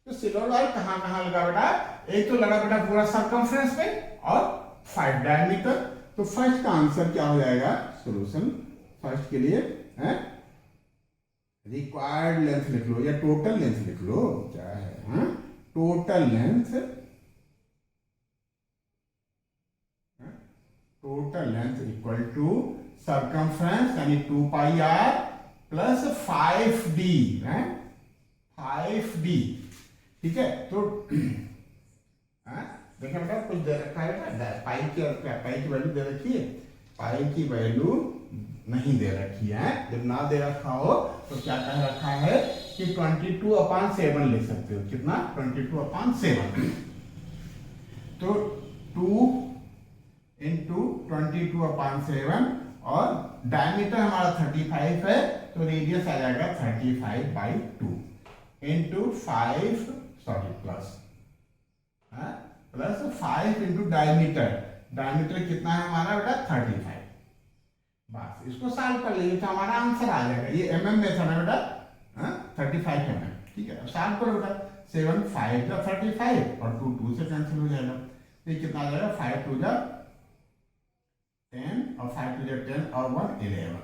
तो सिल्वर वायर कहाँ कहाँ लगा बेटा? एक तो लगा बेटा पूरा सर्कमफ्रेंस पे और 5 डायमीटर। तो फर्स्ट का आंसर क्या हो जाएगा? सॉल्यूशन फर्स्ट के लिए है रिक्वायर्ड लेंथ लिख लो या टोटल लेंथ लिख लो, क्या है total length, total length equal to circumference यानी 2 पाई आर प्लस 5d है 5d। ठीक है, तो देखिए बेटा कुछ दे रखा है बेटा, पाई की वैल्यू दे रखी है, पाई की वैल्यू नहीं दे रखी है। जब ना दे रखा हो तो क्या कह रखा है कि 22/7 लिख सकते हो। कितना? 22/7। तो 2 इंटू 22/7 और डायमीटर हमारा 35 है तो रेडियस आ जाएगा 35/2 into 5 sorry plus plus 5 into diameter. Diameter कितना है हमारा बेटा? 35। बस इसको सॉल्व कर लीजिए तो हमारा आंसर आ जाएगा। ये mm मेथड है बेटा, 35 mm। ठीक है, अब सॉल्व करो बेटा। 7 5 जा 35 और 2 2 से कैंसिल हो जाएगा। ये कितना आ जाएगा? 5 2 जा 10 और 5 2 जा 10 और 1 11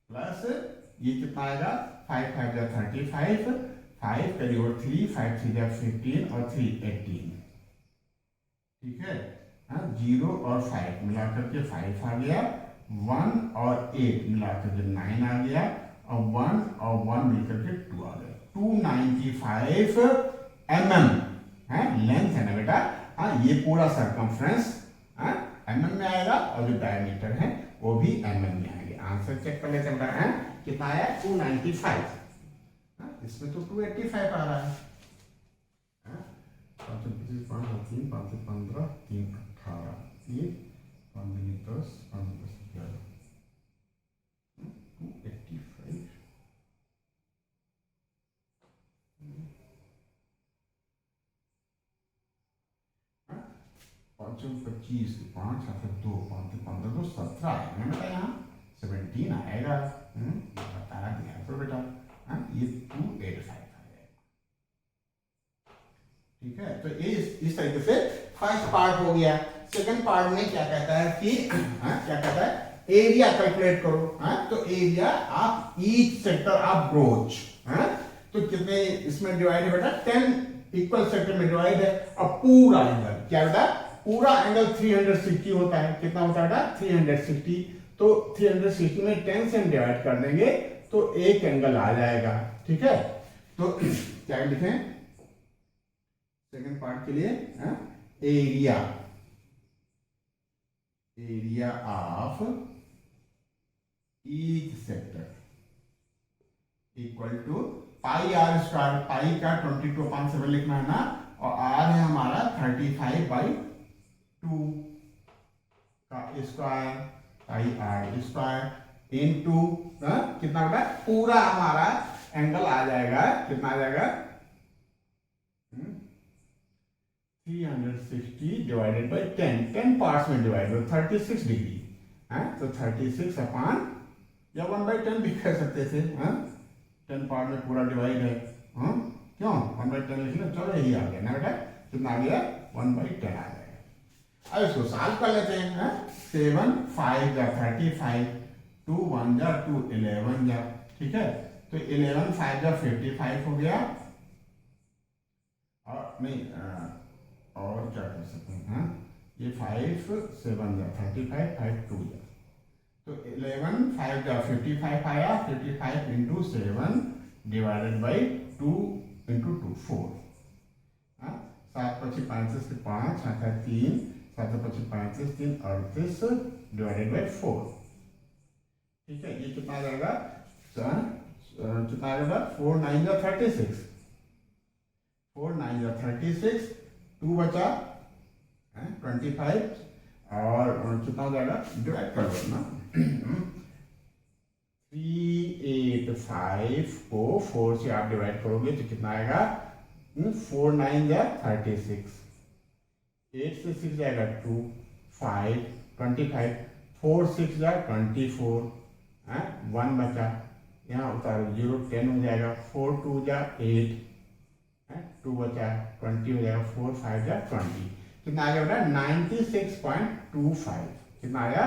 प्लस ये कितना आएगा? 5 5 जा 35, 5 कैरी ओवर 3, 5 3 जा 15 और 3 18। ठीक है, 0 और 5 मिलाकर के 5 आ गया, 1 और 8 मिलाकर के 9 आ गया और 1 और 1 मिलकर के 2 आ गया। 295 mm है लेंथ है ना बेटा। ये पूरा सर्कमफ्रेंस mm में आएगा और जो डायमीटर है वो भी mm में आएगा। आंसर चेक कर लेते हैं कितना आया? 295। इसमें तो 285 आ रहा है। 5 25 5 3 5 से 15 3 18 ये 5 10 5 10 11 285 5 25 5 2 5 15 2 17 है बेटा, यहाँ 17 आएगा। बता दिया तो बेटा ये 285 आ जाएगा। ठीक है, तो इस तरीके से फर्स्ट पार्ट हो गया। सेकंड पार्ट में क्या कहता है कि क्या कहता है? एरिया कैलकुलेट करो। तो area of each sector of broach. तो कितने इसमें डिवाइड है बेटा? 10 इक्वल सेक्टर में डिवाइड है। अब पूरा एंगल क्या बेटा? पूरा एंगल 360 होता है। कितना होता है बेटा? 360। तो 360 में 10 से हम डिवाइड कर देंगे तो एक एंगल आ जाएगा। ठीक है, तो क्या लिखें सेकंड पार्ट के लिए? Area area of each sector equal to pi r square. Pi का 22/7 लिखना है ना, और आर है हमारा 35/2 का square, pi r square into कितना बेटा? पूरा हमारा एंगल आ जाएगा। कितना आ जाएगा? 360 डिवाइडेड बाई 10 पार्ट्स में डिवाइड हो 36 डिग्री है। तो 36 अपान या 1/10 भी कह सकते थे। 10 पार्ट में पूरा डिवाइड है। क्यों 1/10 लिख लो? चलो यही आ गया ना बेटा। कितना आ गया? 1/10 आ जाएगा। अब इसको सॉल्व कर लेते हैं। 7 5 जा 35, 2 1 जा 2 11 जा। ठीक है, तो 11 5 जा 55 हो गया। और नहीं और क्या कर सकते हैं? ये 5 7 जा 35, 5 2 जा, तो 11 5 जा 55 आया। 55 इंटू 7 डिवाइडेड बाई 2 इंटू 2 4। 7 25 35 से 5 आता है 3, 7 25 35 3 38 डिवाइडेड बाई 4। ठीक है, ये कितना आ जाएगा? कितना आ जाएगा? 4 9 जा 36, 4 9 जा 36, 2 बचा 25 और कितना हो जाएगा? डिवाइड कर लो ना। 385 को 4 से आप डिवाइड करोगे तो कितना आएगा? 4 9 जा 36, 8 से 6 जाएगा 2 5 25, 4 6 जा 24, 1 बचा यहाँ उतारो 0 10 हो जाएगा। 4 2 जा 8, 2 बचा 20 हो जाएगा, 4 5 जा 20, कितना आ गया बेटा 96.25, कितना आया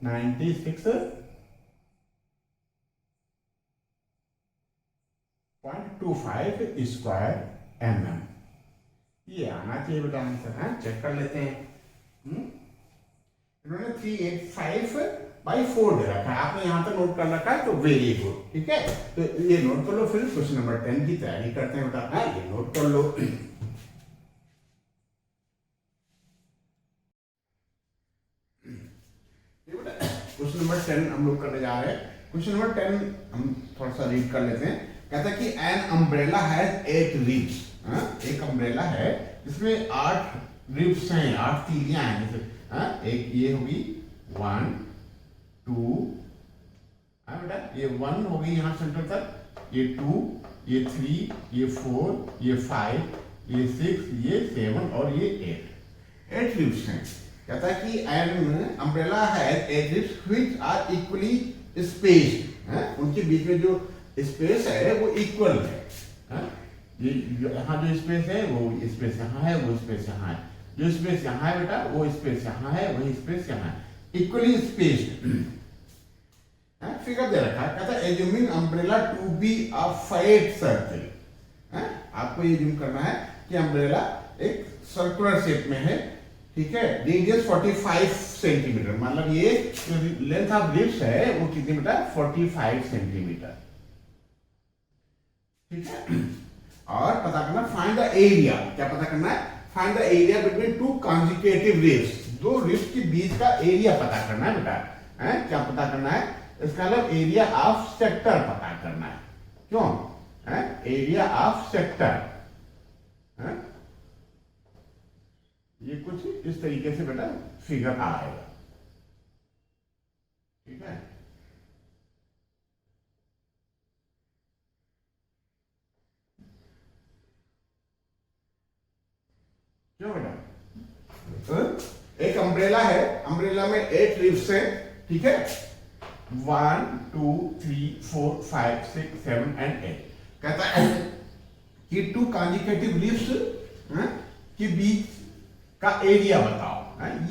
96.25 स्क्वायर mm। ये आना चाहिए बेटा आंसर है, चेक कर लेते हैं। इन्होंने 385/4 दे रखा है, आपने यहां तक नोट कर रखा है तो वेरी गुड, ठीक है। तो ये नोट कर लो, फिर क्वेश्चन नंबर 10 की तैयारी करते हैं बेटा। हाँ ये नोट कर लो। क्वेश्चन नंबर 10 हम लोग करने जा रहे हैं। क्वेश्चन नंबर 10 हम थोड़ा सा रीड कर लेते हैं। कहता है कि एन अम्ब्रेला हैज 8 रिब्स। एक अम्ब्रेला है जिसमें 8 रिब्स हैं, 8 तीलियां हैं। जैसे एक ये होगी 1 2, बेटा ये 1 होगी यहाँ सेंटर तक, ये 2, ये 3, ये 4, ये 5, ये 6, ये 7 और ये 8 रिब्स हैं। कहता है कि an umbrella has 8 ribs which are equally spaced. उनके बीच में जो स्पेस है वो इक्वल है। ये यहाँ जो स्पेस है वो स्पेस यहाँ है, वो स्पेस यहाँ है, जो स्पेस यहाँ है बेटा वो स्पेस यहाँ है, वही स्पेस यहाँ है, इक्वली स्पेस्ड। फिगर दे रखा है। कहता है assuming umbrella to be a flat circle. आपको ये जूम करना है कि अम्ब्रेला एक सर्कुलर शेप में है, ठीक है। रेडियस 45 सेंटीमीटर, मतलब ये लेंथ ऑफ रिब्स है वो कितनी बेटा 45 सेंटीमीटर, ठीक है। और पता करना फाइंड द एरिया। क्या पता करना है? Find the area between two consecutive ribs. दो रिब्स के बीच का एरिया पता करना है बेटा। क्या पता करना है? इसका मतलब एरिया ऑफ सेक्टर पता करना है। क्यों? Area of sector. ये कुछ इस तरीके से बेटा फिगर आएगा, ठीक है। क्यों बेटा? एक अम्ब्रेला है, अम्ब्रेला में 8 रिब्स है, ठीक है। 1 2 3 4 5 6 7 एंड 8। कहता है कि 2 कॉन्जिक्यूटिव रिब्स के बीच का एरिया बताओ।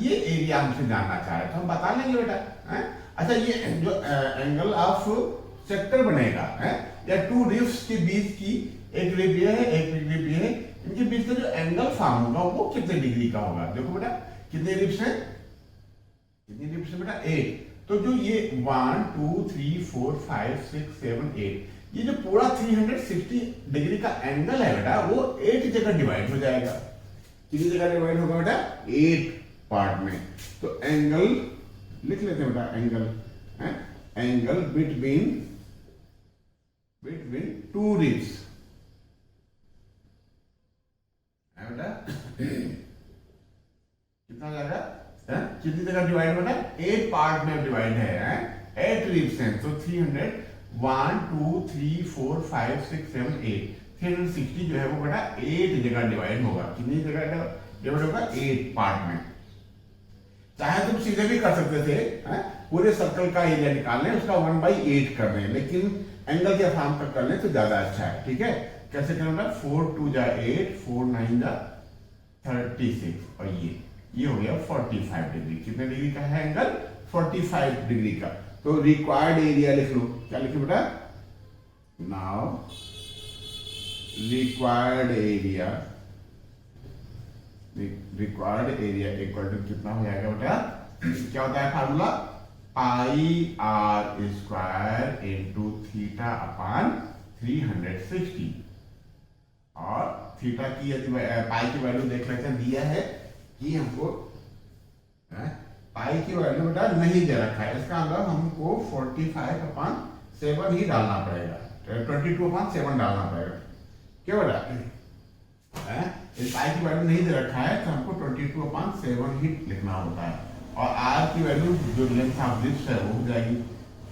ये एरिया हमसे जानना चाह रहे तो हम बता लेंगे बेटा। अच्छा ये जो एंगल ऑफ सेक्टर बनेगा या 2 रिब्स के बीच की, एक रिब ये है एक रिब ये है, इनके बीच का जो एंगल फॉर्म होगा वो कितने डिग्री का होगा? देखो बेटा कितने रिब्स हैं, कितनी रिब्स है बेटा 8। तो जो ये 1 2 3 4 5 6 7 8, ये जो पूरा 360 डिग्री का एंगल है बेटा वो 8 जगह डिवाइड हो जाएगा। कितनी जगह डिवाइड होगा बेटा? 8 पार्ट में। तो एंगल लिख लेते हैं बेटा, एंगल बिटवीन 2 रिब्स बेटा कितना जाएगा? कितनी जगह डिवाइड होगा? 8 पार्ट में डिवाइड है। 8 रिब्स हैं तो 300 1 2 3 4 5 6 7 8 360 जो है वो बेटा 8 जगह डिवाइड होगा। कितनी जगह डिवाइड होगा? 8 पार्ट में। चाहे तुम सीधे भी कर सकते थे, पूरे सर्कल का एरिया निकाल लें, उसका 1/8 कर दें, लेकिन एंगल के फॉर्म तक कर लें तो ज्यादा अच्छा है, ठीक है। कैसे करना? 4 2 जा 8 4 9 जा 36 और ये हो गया 45 डिग्री। कितने डिग्री का है एंगल? 45 डिग्री का। तो रिक्वायर्ड एरिया लिख लो। क्या लिखे बेटा? Now required area equal to कितना हो जाएगा बेटा? क्या होता है formula? Pi r square into theta upon 360। और थीटा की पाई की वैल्यू देख लेते हैं, दिया है कि हमको पाई की वैल्यू बेटा नहीं दे रखा है, इसका मतलब हमको 45/7 ही डालना पड़ेगा, 22/7 डालना पड़ेगा। क्या बेटा? पाई की वैल्यू नहीं दे रखा है तो हमको 22/7 ही लिखना होता है। और आर की वैल्यू जो लेंथ ऑफ रिब्स है वो हो जाएगी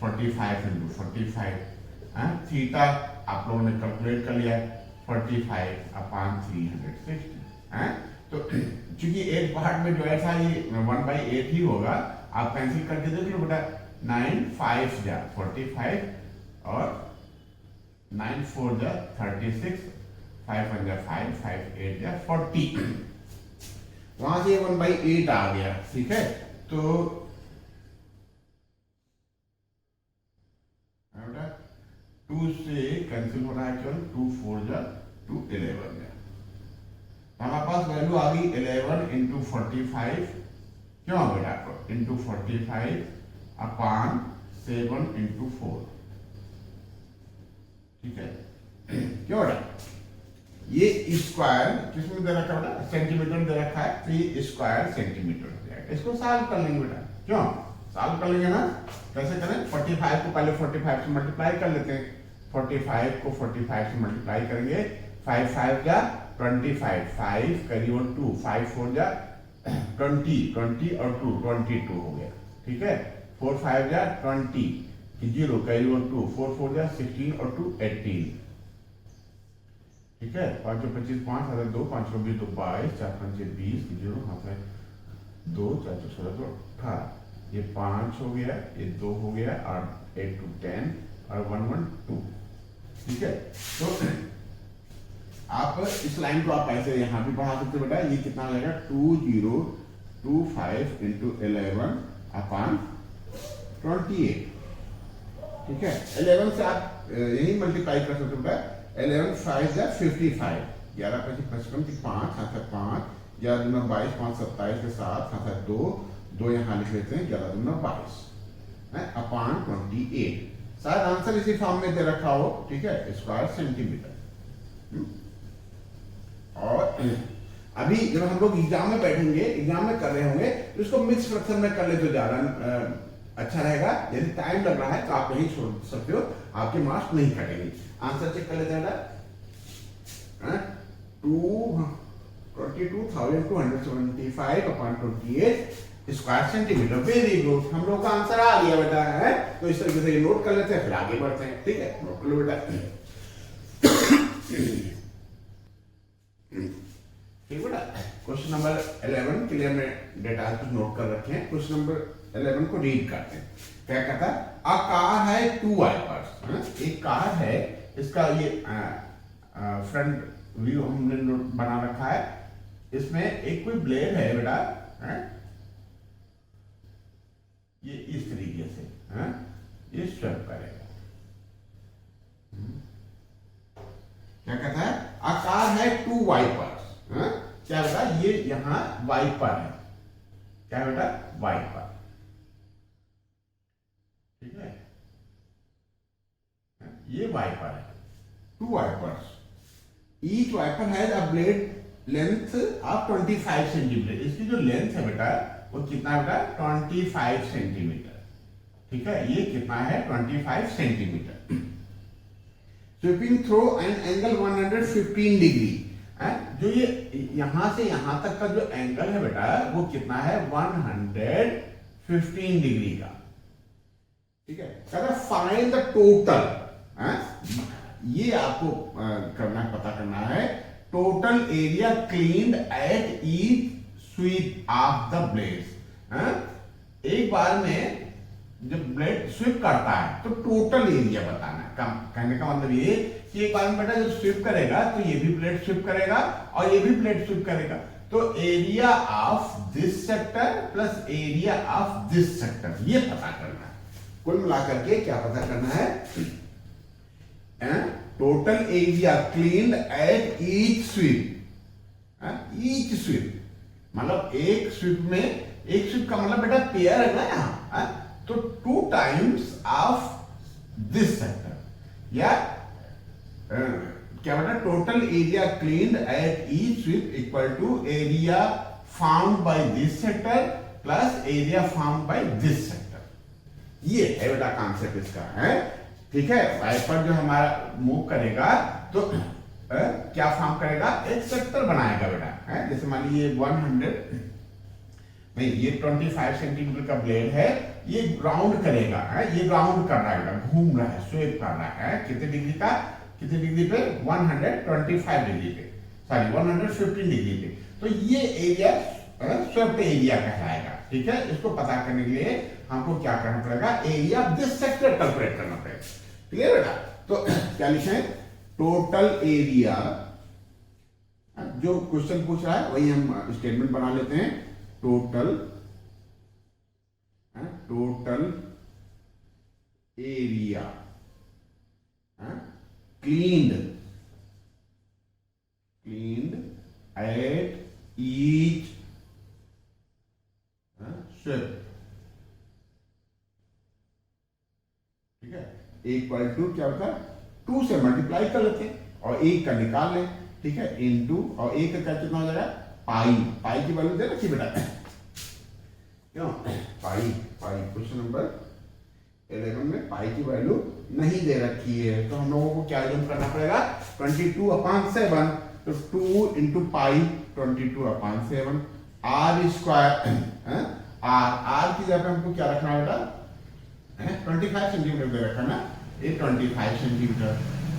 45 × 45। थीटा आप लोगों ने कैलकुलेट कर लिया 45/360। तो चूंकि 8 पार्ट में जो था ये 1/8 ही होगा। आप कैंसिल करके देख लो बेटा, 9 5 जा 45 और 9 4 जा 36, 5 1 जा 5, 5 8 जा 40, वहां से 1/8 आ गया, ठीक है। तो 2 से कैंसिल हो रहा है केवल, 2 4 जा 2 11 जा, हमारे पास वैल्यू आ गई 11 इंटू 45, क्यों बेटा, इंटू 45 अपॉन 7 इंटू 4, ठीक है। क्यों बेटा, ये स्क्वायर किसमें दे रखा है बेटा, सेंटीमीटर दे रखा है, तो ये स्क्वायर सेंटीमीटर हो जाएगा। इसको सॉल्व कर लेंगे बेटा, क्यों सॉल्व कर लेंगे ना, कैसे करें, 45 को पहले 45 से मल्टीप्लाई कर लेते हैं, 45 को 45 से मल्टीप्लाई करेंगे, 5 5 जा 25, 5 करिए 2, 5 4 जा 20 और 2 22 हो गया, ठीक है। 4 5 जा 20, 0 करिए 2, 4 4 जा 16 और 2 18, ठीक है। 5 25 5 हाथ 2, 5 20 2 22, 4 5 20, 0 हाथ 2, 4 16 2 18, ये 5 हो गया, ये 2 हो गया, और 8 2 10 और 1 1 2, ठीक है। तो आप इस लाइन को आप ऐसे यहां भी बढ़ा सकते बेटा, ये कितना लगेगा 2025 इंटू 11 अपॉन 28, ठीक है। 11 से आप यही मल्टीप्लाई कर सकते बेटा, 11 5 जा 55, 11 25 55 की 5 हाथ 5, 11 दूना 22, 5 27 के 7 हाथ 2 यहाँ लिख लेते हैं, 11 दूना 22 अपॉन 28, शायद आंसर इसी फॉर्म में दे रखा हो, ठीक है, स्क्वायर सेंटीमीटर। और अभी जब हम लोग एग्जाम में बैठेंगे, एग्जाम में कर रहे होंगे, तो इसको मिक्स फ्रैक्शन में कर ले तो ज्यादा अच्छा रहेगा। यदि टाइम लग रहा है तो आप नहीं छोड़ सकते हो, आपके मार्क्स नहीं कटेंगे। आंसर चेक कर लेते हैं, 22,275 upon 28 square centimetre, very good, हम लोग का आंसर आ गया बेटा, है। तो इस तरीके से ये नोट कर लेते हैं, फिर आगे बढ़ते हैं, ठीक है। नोट कर लो बेटा, ठीक बेटा। क्वेश्चन नंबर 11 के लिए हमने डेटा कुछ नोट कर रखे हैं। क्वेश्चन नंबर 11 को रीड करते हैं। क्या कहता है, अ कार है 2 वाइपर्स, एक कार है, इसका ये फ्रंट व्यू हमने बना रखा है, इसमें एक कोई ब्लेड है बेटा, ये इस तरीके से ये स्वेप करेगा। क्या कहता है, अ कार है 2 वाइपर्स, क्या बेटा, ये यहां वाइपर है, क्या बेटा, वाइपर, ठीक है, ये वाइपर है, 2 wipers, each wiper has a blade length of 25 centimetre, इसकी जो लेंथ है बेटा वो कितना बेटा, 25 सेंटीमीटर, ठीक है, ये कितना है 25 centimetre. Sweeping through an angle 115 degree, जो ये यहां से यहां तक का जो एंगल है बेटा वो कितना है, 115 डिग्री का, ठीक है। कहता फाइंड द टोटल, ये आपको करना, पता करना है, total area cleaned at each sweep of the blades. एक बार में जब ब्लेड स्वीप करता है तो टोटल एरिया बताना है। कहने का मतलब ये कि एक बार में बेटा जब स्वीप करेगा तो ये भी ब्लेड स्वीप करेगा और ये भी ब्लेड स्वीप करेगा, तो area of this sector plus area of this sector, ये पता करना है। कुल मिलाकर के क्या पता करना है, total area cleaned at each sweep, each sweep मतलब एक स्वीप में, एक स्वीप का मतलब बेटा पेयर है ना यहाँ, तो 2 टाइम्स ऑफ दिस सेक्टर, या क्या बेटा, total area cleaned at each sweep equal to area found by this sector plus area found by this sector. ये है बेटा कॉन्सेप्ट इसका, है, ठीक है। वाइपर जो हमारा मूव करेगा तो क्या फॉर्म करेगा, एक सेक्टर बनाएगा बेटा, है। जैसे मान लीजिए 100 नहीं, ये 25 सेंटीमीटर का ब्लेड है, ये राउंड करेगा, है, ये राउंड कर रहा है, घूम रहा है, स्वेप कर रहा है, कितने डिग्री का, कितने डिग्री पे, 125 डिग्री पे, सॉरी 115 डिग्री पे। तो ये एरिया स्वेप्ट एरिया कहलाएगा, ठीक है। इसको पता करने के लिए हमको क्या करना पड़ेगा, area of this sector calculate करना पड़ेगा, क्लियर बेटा। तो क्या लिखें, टोटल एरिया जो क्वेश्चन पूछ रहा है वही हम स्टेटमेंट बना लेते हैं। Total area cleaned at each shift, ठीक है। इक्वल टू क्या होता है, 2 से मल्टीप्लाई कर लेते हैं और 1 का निकाल लें, ठीक है, इनटू और 1 का कितना हो जाएगा पाई की वैल्यू दे रखी बेटा, क्यों पाई क्वेश्चन नंबर 11 में पाई की वैल्यू नहीं दे रखी है, तो हम लोगों को क्या यूज करना पड़ेगा 22/7, तो 2 into pi 22/7 r square, r की जगह पे हमको क्या रखना बेटा 25 सेंटीमीटर दे रखा ना, ये 25 सेंटीमीटर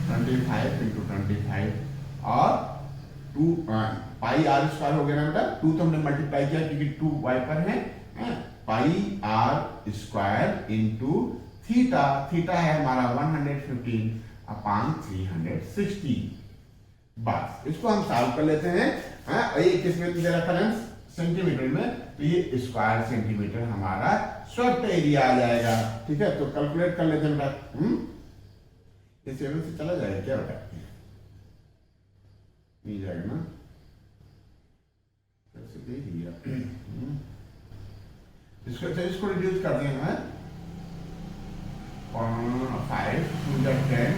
25 इंटू 25 और 2 पाई आर स्क्वायर हो गया ना बेटा, 2 तो हमने मल्टीप्लाई किया क्योंकि 2 वाई पर है, पाई आर स्क्वायर इंटू थीटा है हमारा 115/360। बस इसको हम सॉल्व कर लेते हैं। ये किसमें दे रखा है सेंटीमीटर में, तो ये स्क्वायर सेंटीमीटर हमारा स्वेप्ट एरिया आ जाएगा, ठीक है। तो कैलकुलेट कर लेते हैं बेटा, ये 7 से चला जाएगा क्या बेटा, नहीं जाएगा ना, कैसे देख लिया, इसको रिड्यूस कर दें हमें 5 2 10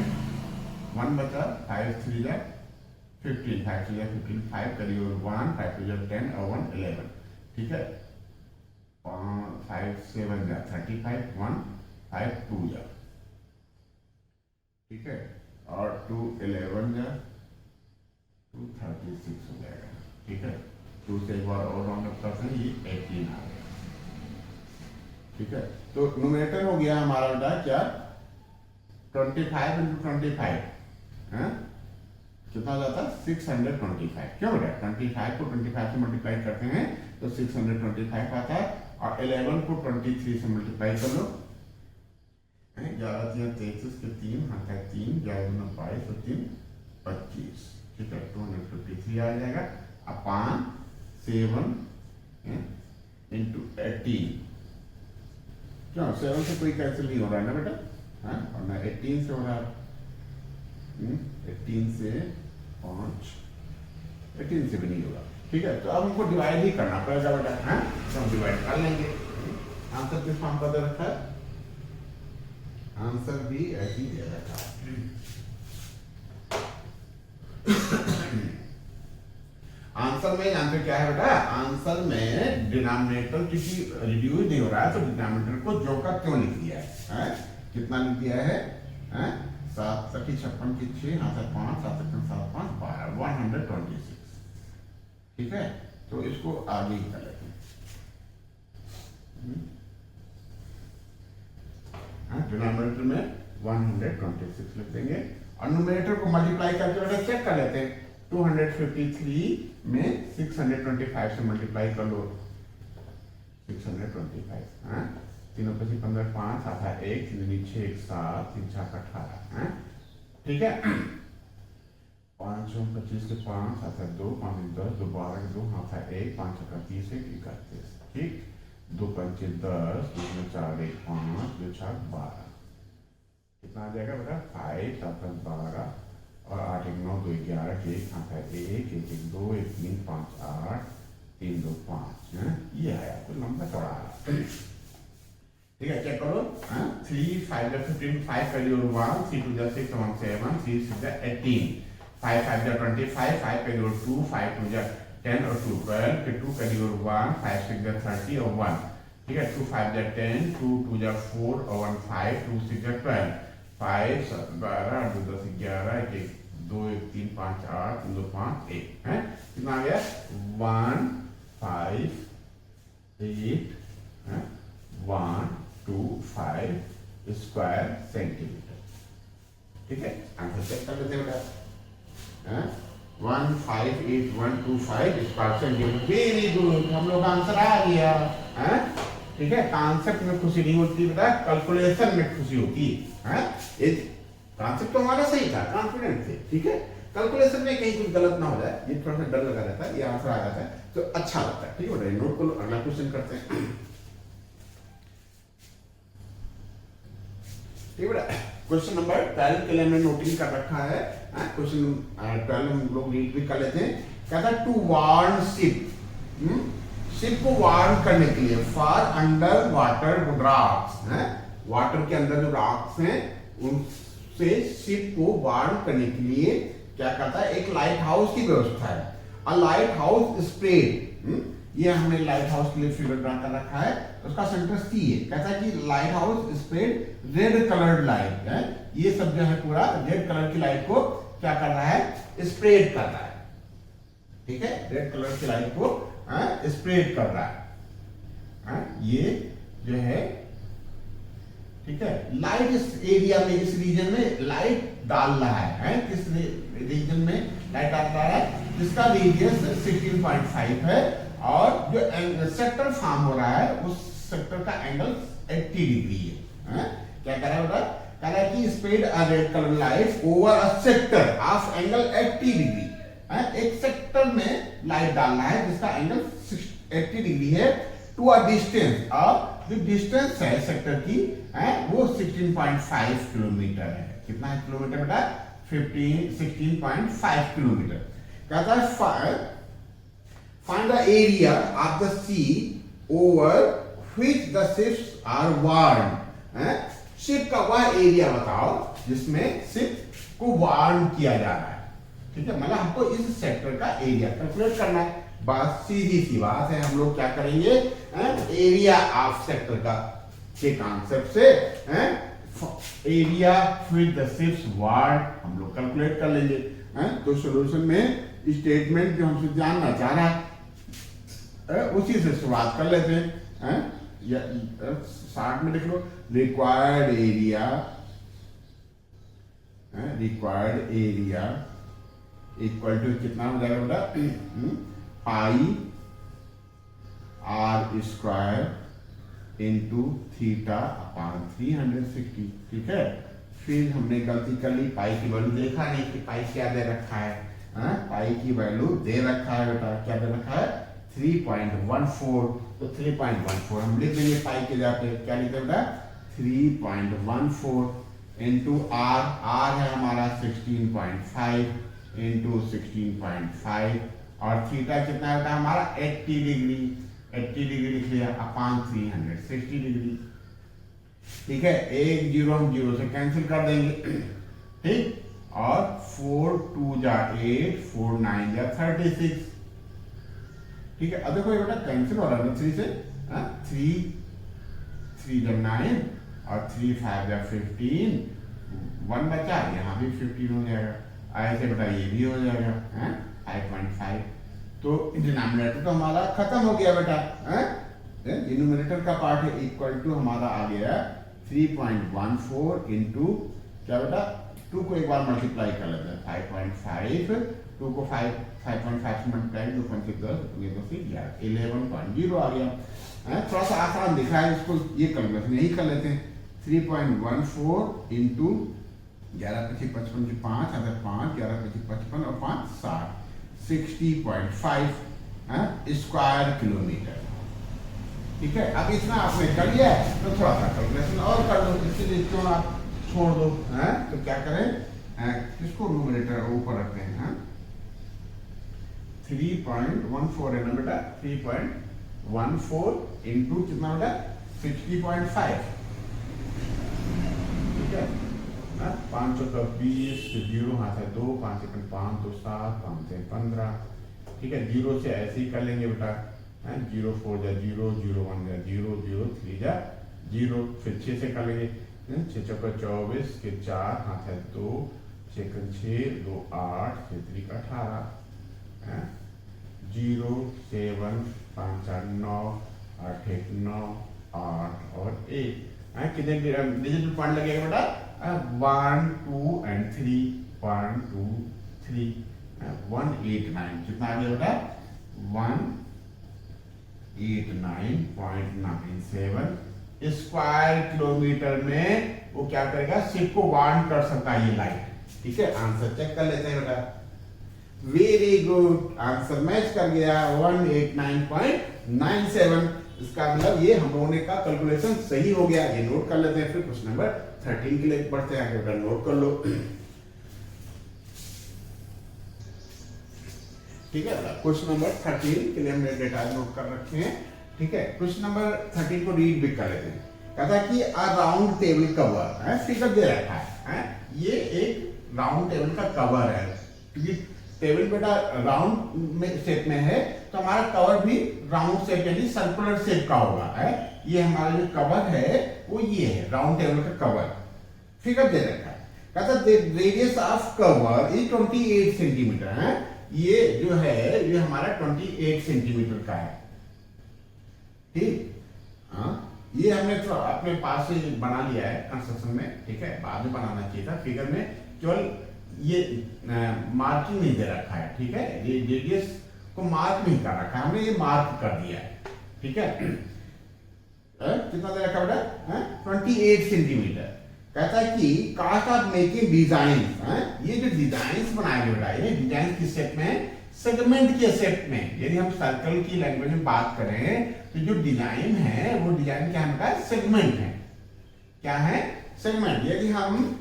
1 बचा 5 3 15 5 3 15 5 करिए 1 5 2 10 और 1 11, ठीक है। 5 7 35 1 5 2 जा, ठीक है, और 2 11 जा 2 36 हो जाएगा, ठीक है। 2 से एक बार और राउंड अप करते हैं, ये 18 आ गया, ठीक है। तो न्यूमरेटर हो गया हमारा बेटा क्या 25 इंटू 25, कितना हो जाता है 625, क्यों बेटा 25 को 25 से मल्टीप्लाई करते हैं तो 625 आता है, और 11 को 23 से मल्टीप्लाई कर लो, 11 3 33 के 3 आता है 3, 11 22 तो 3 25, ठीक है, 253 आ जाएगा अपॉन 7 इंटू 18, क्यों 7 से कोई कैंसिल नहीं हो रहा है ना बेटा, और ना 18 से हो रहा है, 18 से 5 18 से भी नहीं होगा, ठीक है। तो अब हमको डिवाइड ही करना पड़ेगा बेटा, तो हम डिवाइड कर लेंगे। आंसर किस फॉर्म का दे रखा है, आंसर भी ऐसे ही दे रखा है। आंसर में आंसर क्या है बेटा, आंसर में डिनोमिनेटर किसी रिड्यूस नहीं हो रहा है, तो डिनोमिनेटर को जो का त्यों लिख दिया है, कितना लिख दिया है 7 सखी 56 की 6 हाथ 5 7 7 5 12 126, ठीक है। तो इसको आगे ही कर लेते हैं, डिनोमिनेटर में 126 लिख देंगे और न्यूमरेटर को मल्टीप्लाई करके बेटा चेक कर लेते हैं, 253 में 625 से मल्टीप्लाई कर लो, 625, तीनों पे 15 5 आता है 1 3 6 1 7 3 4 18, ठीक है। 525 के 5 आता है 2 5 10 2 12 के 2 आता है 1 5 30 1 31, ठीक, 2 5 10 2 4 1 5 2 4 12, कितना आ जाएगा बेटा 5 7 12 और 8 1 9 2 11 के 1 आता है 1 1 1 2 1 3 5 8 3 2 5, ये आया तो लंबा चौड़ा आया, ठीक है। चेक करो 3 5 15 5 का यूर 1 3 2 6 1 7 3 6 18 5 5 25 5 का यूर 2 5 2 10 और 2 12 फिर 2 का यूर 1 5 6 30 और 1, ठीक है, 2 5 10 2 2 4 और 1 5 2 6 12 5 7 12 2 10 11 1 2 1 3 5 8 3 2 5 1, कितना आ गया 1 5 8 1 2 5 स्क्वायर सेंटीमीटर, ठीक है। आंसर चेक कर लेते हैं बेटा, 158125 स्क्वायर सेंटीमीटर, वेरी गुड, हम लोग का आंसर आ गया, ठीक है। कॉन्सेप्ट में खुशी नहीं होती बेटा, कैलकुलेशन में खुशी होती है, कॉन्सेप्ट तो हमारा सही था, कॉन्फिडेंट थे, ठीक है। कैलकुलेशन में कहीं कुछ गलत ना हो जाए, ये थोड़ा सा डर लगा रहता है, ये आंसर आ जाता है तो अच्छा लगता है। ठीक है बेटा, नोट को अगला क्वेश्चन करते हैं। ठीक है बेटा, क्वेश्चन नंबर 12 के लिए हमने नोटिंग कर रखा है। क्वेश्चन 12 हम लोग रीड भी कर लेते हैं। कहता है टू वार्न शिप, शिप को वार्न करने के लिए for under water rocks, water के अंदर जो रॉक्स हैं उनसे शिप को वार्न करने के लिए क्या करता है, एक लाइट हाउस की व्यवस्था है। अ लाइट हाउस स्प्रेड, ये हमने लाइट हाउस के लिए फिगर ड्रा कर रखा है, उसका सेंटर सी है। कहता है कि light house spread red coloured light है, ये सब जो है पूरा रेड कलर की लाइट को क्या कर रहा है, स्प्रेड कर रहा है। ठीक है, रेड कलर की लाइट को स्प्रेड कर रहा है, ये जो है। ठीक है, लाइट इस एरिया में, इस रीजन में लाइट डाल रहा है, किस रीजन में लाइट डाल रहा है, जिसका रेडियस 16.5 है और जो सेक्टर फॉर्म हो रहा है उस सेक्टर का एंगल 80 डिग्री है। क्या कह रहा है बेटा, कह रहा है कि spread a red colour light over a sector of angle 80 degree, एक सेक्टर में लाइट डालना है जिसका एंगल 80 डिग्री है, टू अ डिस्टेंस, और जो डिस्टेंस है सेक्टर की वो 16.5 किलोमीटर है। कितना है किलोमीटर बेटा, 16.5 किलोमीटर। कहता है find the area of the sea over which the ships are warned, ship का वह एरिया बताओ जिसमें शिप को वार्न किया जा रहा है। ठीक है, मतलब हमको इस सेक्टर का एरिया कैलकुलेट करना है। बात सीधी सी बात है, हम लोग क्या करेंगे, एरिया ऑफ सेक्टर का के कॉन्सेप्ट से area with the ships warned हम लोग कैलकुलेट कर लेंगे। तो सॉल्यूशन में स्टेटमेंट जो हमसे जानना चाह रहा है उसी से शुरुआत कर लेते हैं। या शॉर्ट में लिख लो, रिक्वायर्ड एरिया इक्वल टू कितना हो जाएगा बेटा, pi r square into theta upon 360। ठीक है, फिर हमने गलती कर ली, पाई की वैल्यू देखा नहीं कि पाई क्या दे रखा है, पाई की वैल्यू दे रखा है बेटा, क्या दे रखा है 3.14, तो 3.14 हम लिख देंगे पाई के जाके, क्या लिखते बेटा 3.14 इंटू आर, आर है हमारा 16.5 इंटू 16.5 और थीटा कितना होता है हमारा 80 डिग्री, 80 डिग्री लिख लिया अपॉन 360 डिग्री। ठीक है, एक जीरो हम जीरो से कैंसिल कर देंगे। ठीक, और 4 2 जा 8, 4 9 जा 36। ठीक है, अब देखो ये बेटा कैंसिल हो रहा है 3 से, 3 3 जब 9 और 3 5 जा 15, 1 बचा, यहाँ भी 15 हो जाएगा, ऐसे बेटा ये भी हो जाएगा 5.5। तो डिनोमिनेटर तो हमारा खत्म हो गया बेटा, डिनोमिनेटर का पार्ट है इक्वल टू हमारा आ गया 3.14 इंटू क्या बेटा 2 को एक बार मल्टीप्लाई कर लेते हैं 5.5, 2 को 5.5 से मल्टीप्लाई 2 5 10, ये तो फिर 11.0 आ गया। थोड़ा सा आसान दिखा है, इसको ये कैलकुलेशन यही कर लेते हैं। 3.14 इंटू 11 पच्चीस 55 की 5 अगर 5 11 पच्चीस 55 और 5 60, 60.5 स्क्वायर किलोमीटर। ठीक है, अब इतना आपने कर लिया तो थोड़ा सा कैलकुलेशन और कर दो, इसलिए क्यों आप छोड़ दो, तो क्या करें, किसको न्यूमरेटर ऊपर रखते हैं, 3.14 है ना बेटा, 3.14 इंटू कितना बेटा 60.5। ठीक है, 5 का 20, जीरो हाथ है 2, 5 से 5 2 7, 5 से 15। ठीक है, जीरो से ऐसे ही कर लेंगे बेटा, 0 4 जा 0, 0 1 जा 0, 0 3 जा 0, फिर 6 से कर लेंगे, 6 चौका 24 के 4 हाथ है 2, 6 6 2 8, 6 3 18, 0 7 5 4 9 8 1 9 8 और 1, कितने डिजिटल पॉइंट लगेगा बेटा 1 2 and 3, 1 2 3, 189 कितना आ गया बेटा 189.97 स्क्वायर किलोमीटर में वो क्या करेगा, शिप को वार्न कर सकता है ये लाइट। ठीक है, आंसर चेक कर लेते हैं बेटा, वेरी गुड, आंसर मैच कर गया 189.97। इसका मतलब ये हम लोगों ने का कैलकुलेशन सही हो गया। ये नोट कर लेते हैं। फिर क्वेश्चन नंबर 13 के लिए बढ़ते हैं आगे, नोट कर लो। ठीक है, क्वेश्चन नंबर 13 के लिए हमने डेटा नोट कर रखे हैं। ठीक है, क्वेश्चन नंबर 13 को रीड भी कर लेते हैं। कहता है कि अ राउंड टेबल कवर है, फिगर दे रखा है। ये एक राउंड टेबल का कवर है, क्योंकि टेबल बेटा राउंड में शेप में है, तो हमारा कवर भी राउंड शेप यानी सर्कुलर शेप का होगा है। ये हमारा जो कवर है वो ये है राउंड टेबल का कवर, फिगर दे रखा है। कहता है radius of cover is 28 centimetre है। ये जो है ये हमारा 28 सेंटीमीटर का है। ठीक, हाँ, ये हमने तो अपने पास से बना लिया है कंस्ट्रक्शन में। ठीक है, बाद में बनाना चाहिए था फिगर में, केवल ये मार्किंग नहीं दे रखा है। ठीक है, ये रेडियस को मार्क नहीं कर रखा है हमने, ये मार्क कर दिया है। ठीक है, कितना दे रखा बेटा? 28 सेंटीमीटर। कहता है कि कास्ट ऑफ मेकिंग डिजाइन, ये जो डिजाइन बनाए बेटा, ये डिजाइन किस शेप में? सेगमेंट के शेप में। यदि हम सर्कल की लैंग्वेज में बात करें तो जो डिजाइन है वो डिजाइन क्या है बेटा? सेगमेंट है। क्या है? सेगमेंट। यदि हम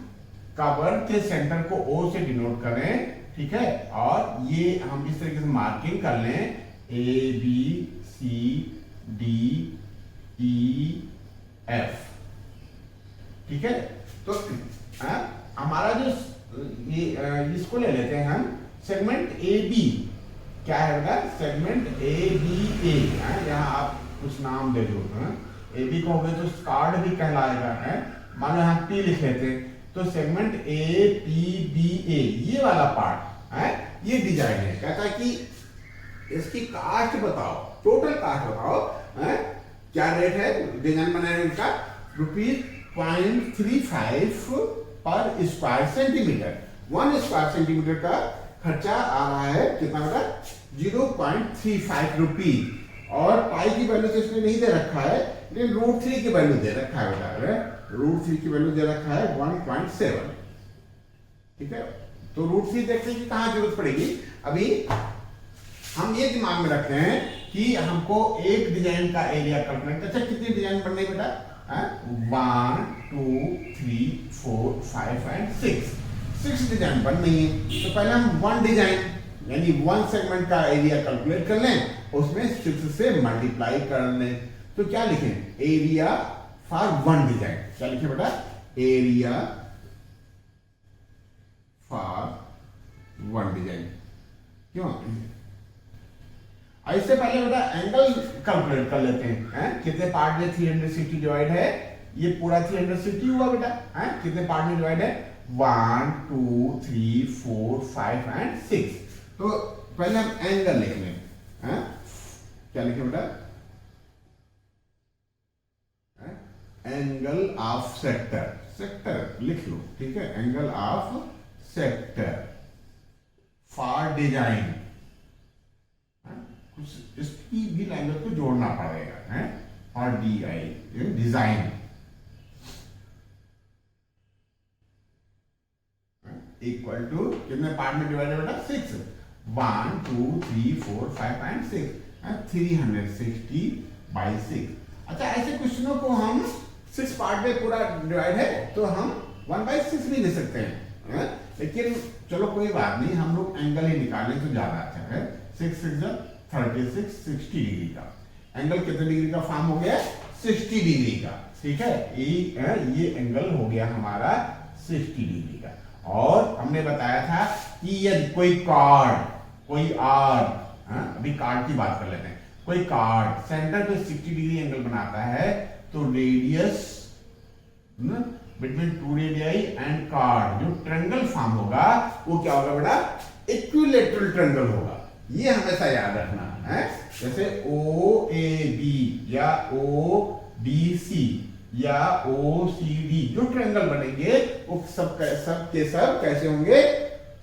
कवर के सेंटर को O से डिनोट करें, ठीक है, और ये हम इस तरीके से मार्किंग कर लें ABCDEF। ठीक है, तो हमारा जो ये इसको ले लेते हैं हम सेगमेंट AB। क्या है बेटा? Segment ABA। यहाँ आप कुछ नाम दे दो। AB को हो गए तो कार्ड भी कहलाएगा है। मानो यहाँ P लिख लेते हैं तो सेगमेंट APBA, ये वाला पार्ट है, ये डिजाइन है। कहता है कि इसकी कास्ट बताओ, टोटल कास्ट बताओ है? क्या रेट है डिजाइन बनाने का? ₹0.35 पर स्क्वायर सेंटीमीटर। 1 स्क्वायर सेंटीमीटर का खर्चा आ रहा है कितना बेटा? 0.35 रुपीज। और पाई की वैल्यू तो इसने नहीं दे रखा है, लेकिन √3 की वैल्यू दे रखा है बेटा। √3 की वैल्यू दे रखा है 1.7। ठीक है, तो √3 देखने की कहां जरूरत पड़ेगी? अभी हम ये दिमाग में रखते हैं कि हमको एक डिजाइन का एरिया कैलकुलेट। अच्छा, कितनी डिजाइन बननी है बेटा? 1 2 3 4 5 एंड 6 डिजाइन बननी है। तो पहले हम 1 डिजाइन यानी 1 सेगमेंट का एरिया कैलकुलेट कर लें, उसमें 6 से मल्टीप्लाई कर लें। तो क्या लिखें? Area for 1 design. क्या लिखे बेटा? Area for 1 design. क्यों? इससे पहले बेटा एंगल कैलकुलेट कर लेते हैं। कितने पार्ट में 360 डिवाइड है? ये पूरा 360 हुआ बेटा। कितने पार्ट में डिवाइड है? 1 2 3 4 5 एंड 6। तो पहले हम एंगल लिख लें। क्या लिखे बेटा? Angle of sector. सेक्टर लिख लो। ठीक है, angle of sector for design. इसकी भी लैंग्वेज को जोड़ना पड़ेगा है। और DI डिजाइन इक्वल टू कितने पार्ट में डिवाइड है बेटा? 6। 1 2 3 4 5 एंड 6 360/6। अच्छा, ऐसे क्वेश्चनों को हम 6 पार्ट में पूरा डिवाइड है तो हम 1/6 भी ले सकते हैं। लेकिन चलो कोई बात नहीं, हम लोग एंगल ही निकालें तो ज्यादा अच्छा है। 6 6 36 60 डिग्री का एंगल कितने डिग्री का फॉर्म हो गया? 60 डिग्री का। ठीक है, ये एंगल हो गया हमारा 60 डिग्री का। और हमने बताया था कि यदि कोई कार्ड, कोई आर्क, अभी कार्ड की बात कर लेते हैं, कोई कार्ड सेंटर पे 60 डिग्री एंगल बनाता है तो radius between 2 radii and card जो ट्रायंगल फॉर्म होगा वो क्या होगा बेटा? इक्विलैटरल ट्रायंगल होगा। ये हमेशा याद रखना है। जैसे OAB या OBC या OCD जो ट्रायंगल बनेंगे वो सब के सब कैसे होंगे?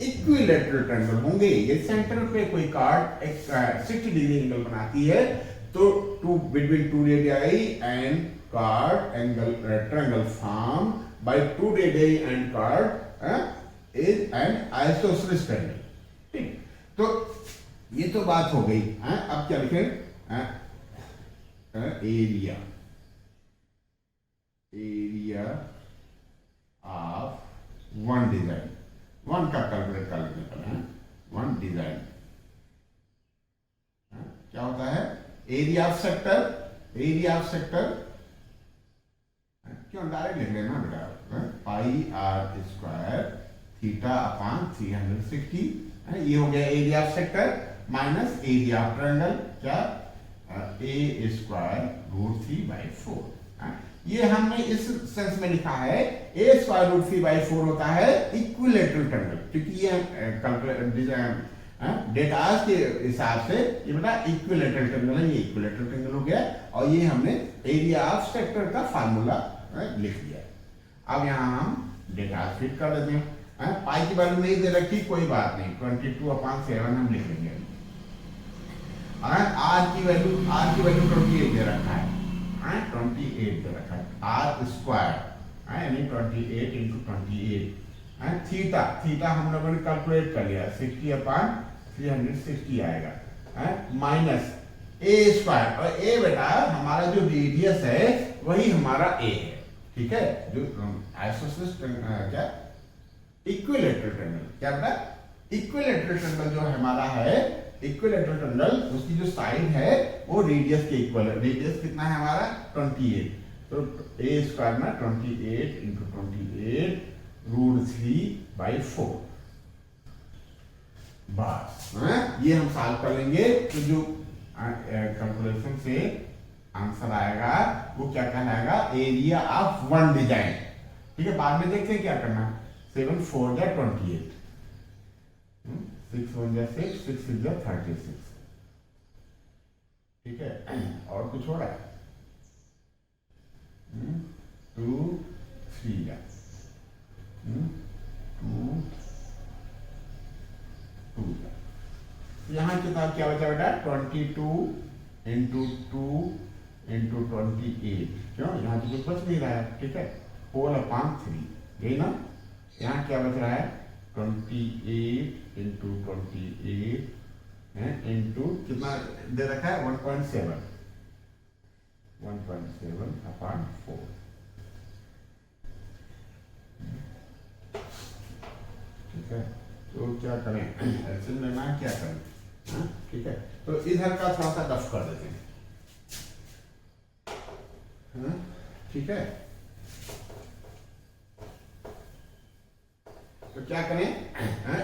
इक्विलैटरल ट्रायंगल होंगे। ये सेंटर पे कोई कार्ड 60 डिग्री एंगल बनाती है तो between 2 radii and card angle triangle form by 2 radii and card is an isosceles triangle. ठीक, तो ये तो बात हो गई है। अब क्या लिखें? Area, area of one design, one का कैलकुलेट कर लेने पर है, वन डिजाइन क्या होता है? Area of sector, area of sector क्यों डायरेक्ट लिख लेना बेटा, pi r square theta upon 360 है, ये हो गया area of sector minus area of triangle, क्या? ए स्क्वायर रूट 3/4। ये हमने इस सेंस में लिखा है ए स्क्वायर रूट 3/4 होता है इक्विलेटरल ट्रायंगल, क्योंकि ये डेटास के हिसाब से ये बेटा इक्विलेटरल ट्रायंगल है, ये इक्विलेटरल ट्रायंगल हो गया। और ये हमने एरिया ऑफ सेक्टर का फार्मूला लिख दिया। अब यहाँ हम डेटास फिट कर देते हैं। पाई की वैल्यू नहीं दे रखी, कोई बात नहीं, 22/7 हम लिख लेंगे। आर की वैल्यू 28 दे रखा है, 28 दे रखा है, आर स्क्वायर यानी 28 × 28। थीटा, थीटा हम लोगों ने कैलकुलेट कर लिया, 60/360 आएगा, माइनस ए स्क्वायर, और ए बेटा हमारा जो रेडियस है वही हमारा ए है, ठीक है? जो आइसोसेलेस क्या इक्विलेटरल ट्रायंगल, क्या बेटा? इक्विलेटरल ट्रायंगल जो हमारा है, इक्विलेटरल ट्रायंगल उसकी जो साइड है वो रेडियस के इक्वल है। रेडियस कितना है हमारा? 28, तो ए स्क्वायर में 28 × 28 रूट 3/4। बस ये हम सॉल्व कर लेंगे, तो जो कैलकुलेशन से आंसर आएगा वो क्या कहलाएगा? एरिया ऑफ वन डिजाइन, ठीक है? बाद में देखते हैं क्या करना। 7 4 जा 28, 6 1 जा 6, 6 6 जा 36, ठीक है? और कुछ हो रहा है? 2 3 जा 2 2 जा, यहाँ कितना क्या बचा बेटा? 22 × 2 × 28, क्यों? यहाँ तो कुछ बच नहीं रहा है, ठीक है? 4/3, यही ना? यहाँ क्या बच रहा है? 28 × 28 इंटू कितना दे रखा है? 1.7, 1.7/4, ठीक है? तो क्या करें? एलसीएम लेना है, क्या करें? ठीक है, तो इधर का थोड़ा सा रफ कर देते हैं, ठीक है? तो क्या करें?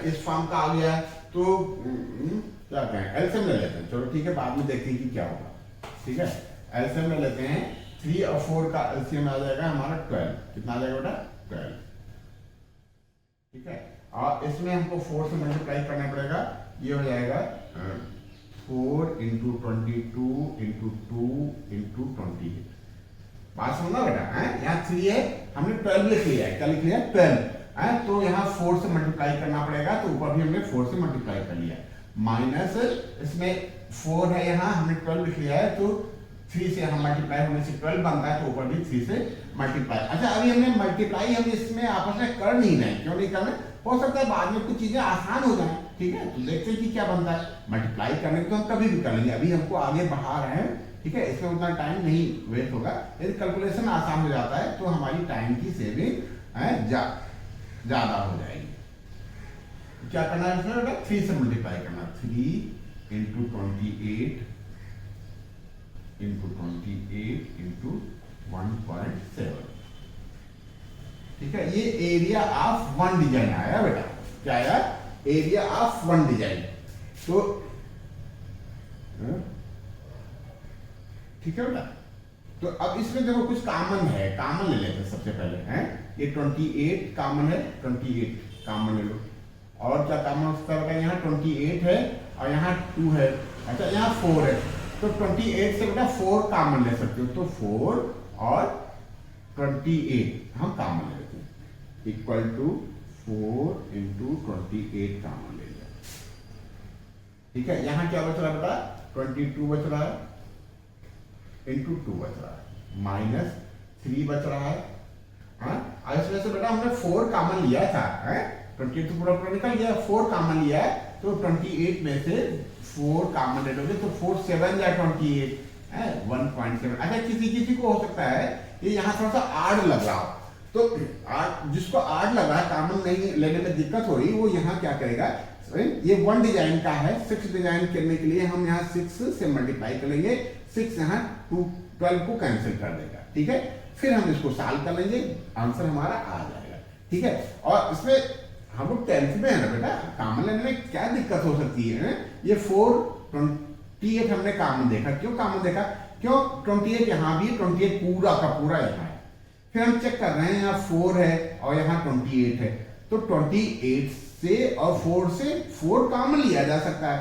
इस फॉर्म का आ गया, तो क्या करें? एलसीएम ले लेते हैं, चलो ठीक है, बाद में देखते हैं कि क्या होगा, ठीक है? एलसीएम ले लेते हैं, 3 और 4 का एलसीएम आ जाएगा हमारा 12, कितना आ जाएगा बेटा? 12, ठीक है? और इसमें हमको 4 से मल्टीप्लाई करना पड़ेगा, ये हो जाएगा 4 × 22 × 2 × 28। बात समझना बेटा, यहाँ 3 है, हमने 12 लिख लिया है, क्या लिख लिया? 12, तो यहाँ 4 से मल्टीप्लाई करना पड़ेगा, तो ऊपर भी हमने 4 से मल्टीप्लाई कर लिया, माइनस इसमें 4 है, यहाँ हमने 12 लिख लिया है, तो 3 से हम मल्टीप्लाई होने से 12 बनता है, तो ऊपर भी 3 से मल्टीप्लाई। अच्छा, अभी हमने मल्टीप्लाई हम इसमें आपस में कर नहीं रहे, क्यों नहीं कर रहे? हो सकता है बाद में कुछ चीजें आसान हो जाए, ठीक है? तो देखते हैं कि क्या बनता है। मल्टीप्लाई करने तो हम कभी भी कर लेंगे, अभी हमको आगे बढ़ा रहे हैं, ठीक है? इसमें उतना टाइम नहीं वेस्ट होगा। यदि कैलकुलेशन आसान हो जाता है तो हमारी टाइम की सेविंग ज्यादा हो जाएगी। क्या करना है इसमें बेटा? 3 से मल्टीप्लाई करना, 3 × 28 × 28 × 1.7, ठीक है? ये एरिया ऑफ वन डिजाइन आया बेटा, क्या आया? Area of one design. तो ठीक है बेटा, तो अब इसमें देखो कुछ कॉमन है, कॉमन ले लेते हैं सबसे पहले, हैं? ये 28 कॉमन है, 28 कॉमन ले लो, और क्या कॉमन हो सकता है? यहाँ 28 है और यहाँ 2 है, अच्छा यहाँ 4 है, तो 28 से बेटा 4 कॉमन ले सकते हो, तो 4 और 28 हम कॉमन ले लेते हैं, इक्वल टू 4 × 28 कॉमन ले लिया, ठीक है? यहाँ क्या बच रहा है बेटा? 22 बच रहा है, इंटू 2 बच रहा है, माइनस 3 बच रहा है, इसमें से बेटा हमने 4 कॉमन लिया था, 28 तो पूरा पूरा निकल गया, 4 कॉमन लिया है तो 28 में से 4 कॉमन ले लोगे तो 4 7 या 28 है 1.7। अच्छा किसी किसी को हो सकता है ये यहाँ थोड़ा सा आड़ लग रहा हो, तो जिसको आड़ लग रहा है, कॉमन नहीं लेने में दिक्कत हो रही, वो यहाँ क्या करेगा, ये 1 डिजाइन का है, 6 डिजाइन करने के लिए हम यहाँ 6 से मल्टीप्लाई करेंगे, 6 यहाँ 12 को कैंसिल कर देगा, ठीक है। फिर हम इसको सॉल्व कर लेंगे, आंसर हमारा आ जाएगा, ठीक है। और इसमें हम लोग 10th में है ना बेटा, कॉमन लेने में क्या दिक्कत हो सकती है, ये 428 हमने कॉमन देखा, क्यों कॉमन देखा, क्यों 28 यहाँ भी, 28 पूरा का पूरा यहाँ है। फिर हम चेक कर रहे हैं यहाँ 4 है और यहाँ 28 है, तो 28 से और 4 से 4 कॉमन लिया जा सकता है,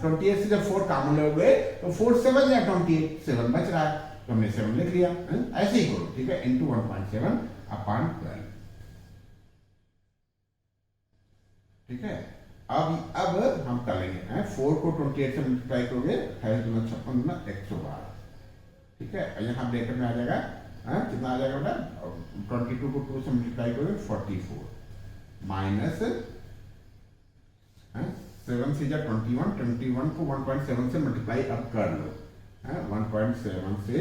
28 से जब 4 कॉमन लोगे तो 4 7 या 28 7 बच रहा है, तो हमने 7 लिख लिया, ऐसे ही करो, ठीक है, इंटू 1.7 अपॉन 12, ठीक है। अब हम कर लेंगे 4 को 28 से मल्टीप्लाई करोगे 28 दूना 56 दूना 112, ठीक है। यहाँ ब्रैकेट में आ जाएगा कितना आ जाएगा बेटा, 22 को 2 से मल्टीप्लाई करोगे 44 माइनस 7 से 21 को 1.7 से मल्टीप्लाई अब कर लो, 1.7 से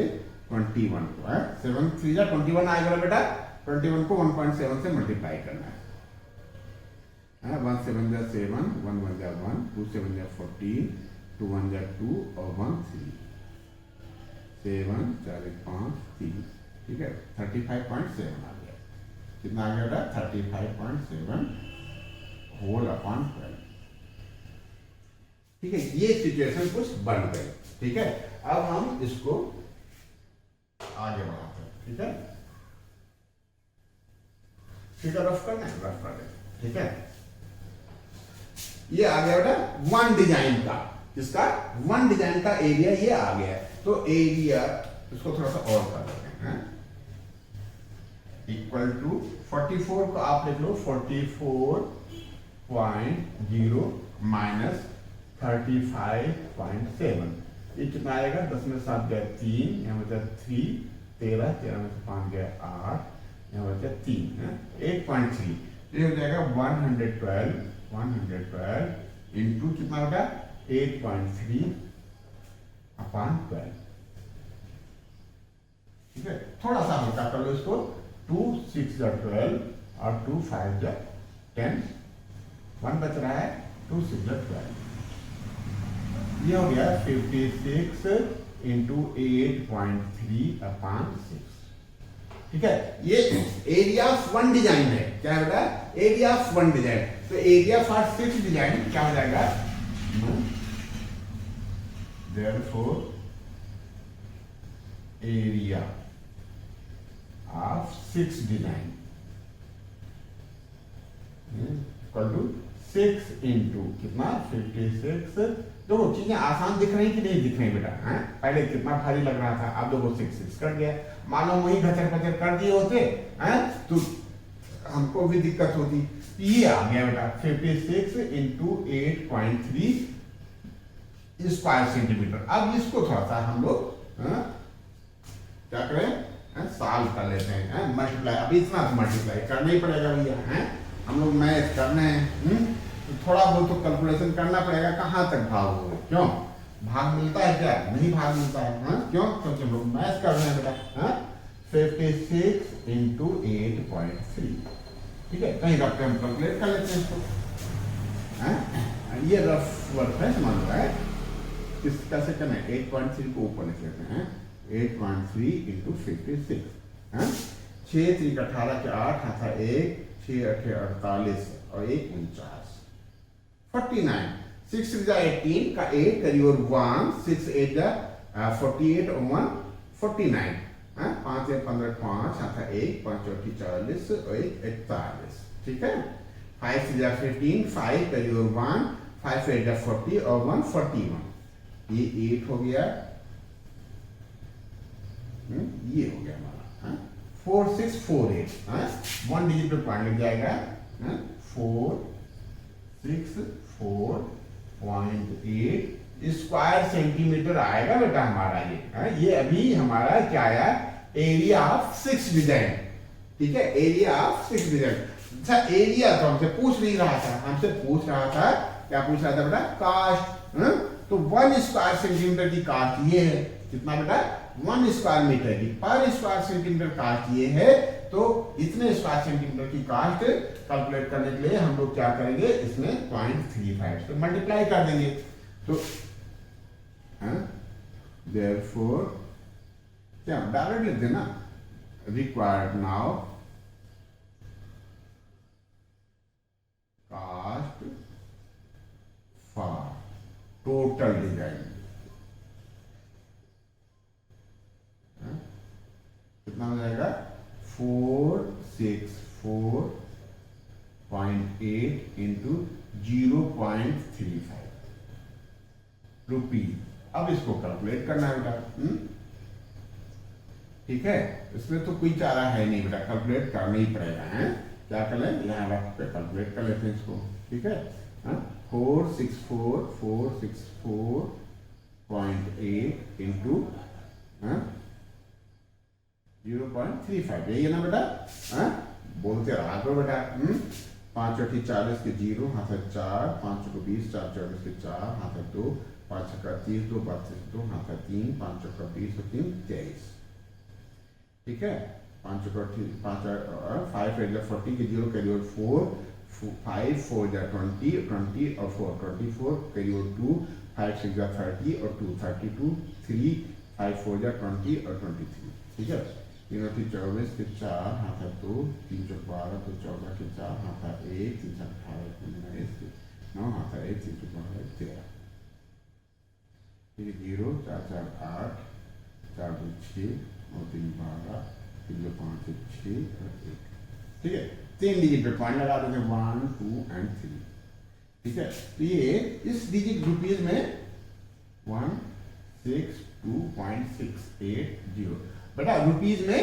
21 को 7 से 21 आएगा बेटा, 21 को 1.7 से मल्टीप्लाई करना है, 1 7 जा 7, 1 1 जा 1, 2 7 जा 14, 2 1 जा 2 और 1 3, 7 4 5 3, ठीक है, 35.7 आ गया, कितना आ गया बेटा 35.7 होल अपॉन 12, ठीक है। ये सिचुएशन कुछ बन गई, ठीक है। अब हम इसको आगे बढ़ाते हैं, ठीक है, फिगर रफ करना है, रफ कर दें, ठीक है। ये आ गया बेटा 1 डिजाइन का, इसका 1 डिजाइन का एरिया ये आ गया है, तो एरिया इसको थोड़ा सा और कर देते हैं, इक्वल टू 44 को आप लिख लो 44.0 माइनस 35.7, ये कितना आएगा, 10 में 7 गया 3, यहाँ बचा 3, 13 13 में से 5 गया 8, यहाँ बचा 3, 8.3, ये हो जाएगा 112 इंटू कितना होगा 8.3 अपॉन 12, ठीक है। थोड़ा सा हल्का कर लो इसको, 2 6 जा 12 और 2 5 जा 10, 1 बच रहा है, 2 6 जा 12, ये हो गया 56 इंटू 8.3 अपॉन 6, ठीक है। ये एरिया ऑफ 1 डिजाइन है, क्या है बेटा, एरिया ऑफ 1 डिजाइन, तो एरिया फॉर 6 डिजाइन क्या हो जाएगा, therefore area of 6 design equal to 6 into कितना 56। देखो चीजें आसान दिख रही कि नहीं दिख रही बेटा, हैं पहले कितना भारी लग रहा था, अब देखो 6 6 कट गया, मान लो वही घचर पचर कर दिए होते हैं तो हमको भी दिक्कत होती। ये आ गया बेटा 56 इंटू 8.3 स्क्वायर सेंटीमीटर। अब इसको थोड़ा सा हम लोग क्या करें, सॉल्व कर लेते हैं, मल्टीप्लाई, अभी इतना मल्टीप्लाई करना ही पड़ेगा भैया, हैं हम लोग मैथ करने हैं, तो थोड़ा बहुत तो कैलकुलेशन करना पड़ेगा, कहाँ तक भाग होगा, क्यों भाग मिलता है क्या, नहीं भाग मिलता है, क्यों, क्योंकि हम लोग मैथ कर रहे हैं बेटा। 56 इंटू 8.3, ठीक है, कहीं रख के हम कैलकुलेट कर लेते हैं इसको, ये रफ वर्क है, समझ लो है किस कैसे करना है। 8.3 को ऊपर लिख लेते हैं, 8.3 इंटू 56, 6 3 18 के 8 हाथा 1, 6 8 48 और 1 49, 49, 6 6 जा 18 का 8 करिए और 1, 6 8 जा 48 और 1 49, 5 1 15 5 हाथा 1, 5 4 40 और 1 41, ठीक है। 5 6 जा 15, 5 करिए और 1, 5 8 जा 40 और 1 41, ये 8 हो गया, ये हो गया हमारा 4 6 4 8, 1 डिजिट पे पॉइंट लग जाएगा, 4 6 4.8 स्क्वायर सेंटीमीटर आएगा बेटा हमारा ये अभी हमारा क्या आया, एरिया ऑफ 6 डिजाइन, ठीक है, एरिया ऑफ 6 डिजाइन। अच्छा एरिया तो हमसे पूछ नहीं रहा था, हमसे पूछ रहा था, क्या पूछ रहा था बेटा, कास्ट। तो 1 स्क्वायर सेंटीमीटर की कास्ट ये है, कितना बेटा, 1 स्क्वायर मीटर की, पर स्क्वायर सेंटीमीटर कास्ट ये है। तो इतने स्क्वायर सेंटीमीटर की कास्ट कैलकुलेट करने के लिए हम लोग क्या करेंगे, इसमें 0.35 तो मल्टीप्लाई कर देंगे। तो therefore क्या डायरेक्ट लिख देना, required now cost for total design, कितना हो जाएगा, 464.8 इंटू 0.35 रुपीज। अब इसको कैलकुलेट करना है बेटा, ठीक है। इसमें तो कोई चारा है नहीं बेटा, कैलकुलेट करना ही पड़ेगा, है क्या करें, यहाँ वक्त पे कैलकुलेट कर लेते हैं इसको, ठीक है। 464.8 इंटू 0.35, यही है ना बेटा, बोलते रहा करो बेटा। 5 × 40 के 0, हाथ 4, 5 × 20, 4 × 40 के 4, हाथ 2, 5 × 30, 2 32, 2 हाथ 3, 5 × 20, 3 23, ठीक है। 5 × 5 5 × 40 के 0 कैरी ओवर 4, 5 4 20, 20 और 4 24 कैरी ओवर 2, 5 6 30 और 2 32, 3 5 4 20 और 23, ठीक है। 3 × 24 के 4, हाथ 2, 3 × 12, 2 14 के 4, हाथ 1, 3 × 18 19 9, हाथ 1, 3 × 12 13, ठीक है। 0 4 4 8, 4 2 6 और 3 12, 3 5 6 और 1, ठीक है। 3 डिजिट पे पॉइंट लगा देते हैं, 1 2 and 3, ठीक है। तो ये इस डिजिट रुपीज में 162.680 बेटा, रुपीज में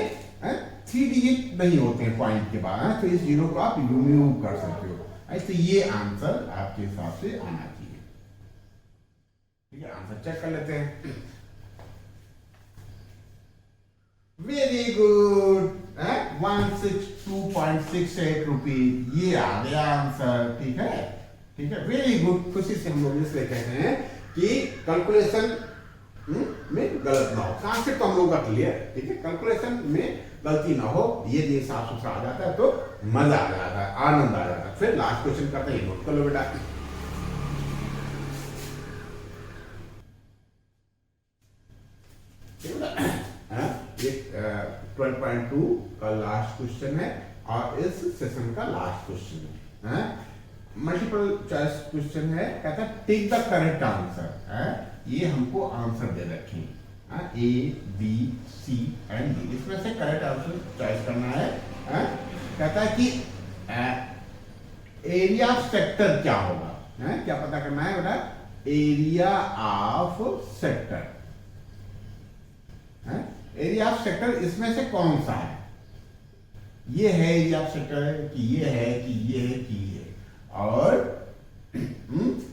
3 डिजिट नहीं होते हैं पॉइंट के बाद, तो इस जीरो को आप रिमूव कर सकते हो। तो ये आंसर आपके हिसाब से आना चाहिए, ठीक है। आंसर चेक कर लेते हैं। वेरी गुड, 162.68 रुपीज, ये आ गया आंसर, ठीक है, ठीक है। वेरी गुड, खुशी से हम लोग इसलिए कहते हैं कि कैलकुलेशन में गलत ना हो, कॉन्सेप्ट तो हम लोग का क्लियर, ठीक है। कैलकुलेशन में गलती ना हो, ये साफ सुथरा आ जाता है तो मजा आ जाता है, आनंद आ जाता है। फिर लास्ट क्वेश्चन करते हैं, नोट कर लो बेटा। ये 12.2 का लास्ट क्वेश्चन है और इस सेशन का लास्ट क्वेश्चन है। मल्टीपल चॉइस क्वेश्चन है, कहता है टेक द करेक्ट आंसर। ये हमको आंसर दे रखे हैं, A B C and D, इसमें से करेक्ट आंसर चॉइस करना है। कहता है कि एरिया ऑफ सेक्टर क्या होगा, क्या पता करना है बेटा, area of sector, area of sector इसमें से कौन सा है, ये है एरिया ऑफ सेक्टर कि ये है कि ये है कि ये, और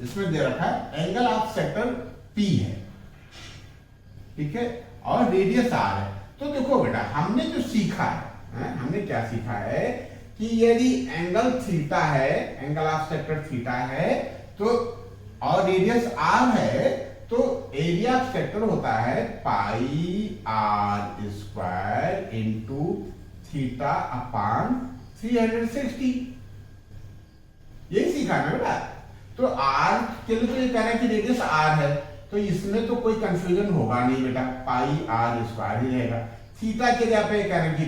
इसमें दे रखा है एंगल ऑफ सेक्टर P है, ठीक है, और रेडियस R है। तो देखो बेटा, हमने जो सीखा है, हमने क्या सीखा है कि यदि एंगल थीटा है, एंगल ऑफ सेक्टर थीटा है, तो और रेडियस R है, तो एरिया ऑफ सेक्टर होता है पाई R square into theta upon 360, यही सीखा ना बेटा। तो R के लिए तो ये कह रहे हैं कि रेडियस R है, तो इसमें तो कोई कंफ्यूजन होगा नहीं बेटा, पाई R स्क्वायर ही रहेगा। थीटा के जगह पे कह रहे हैं कि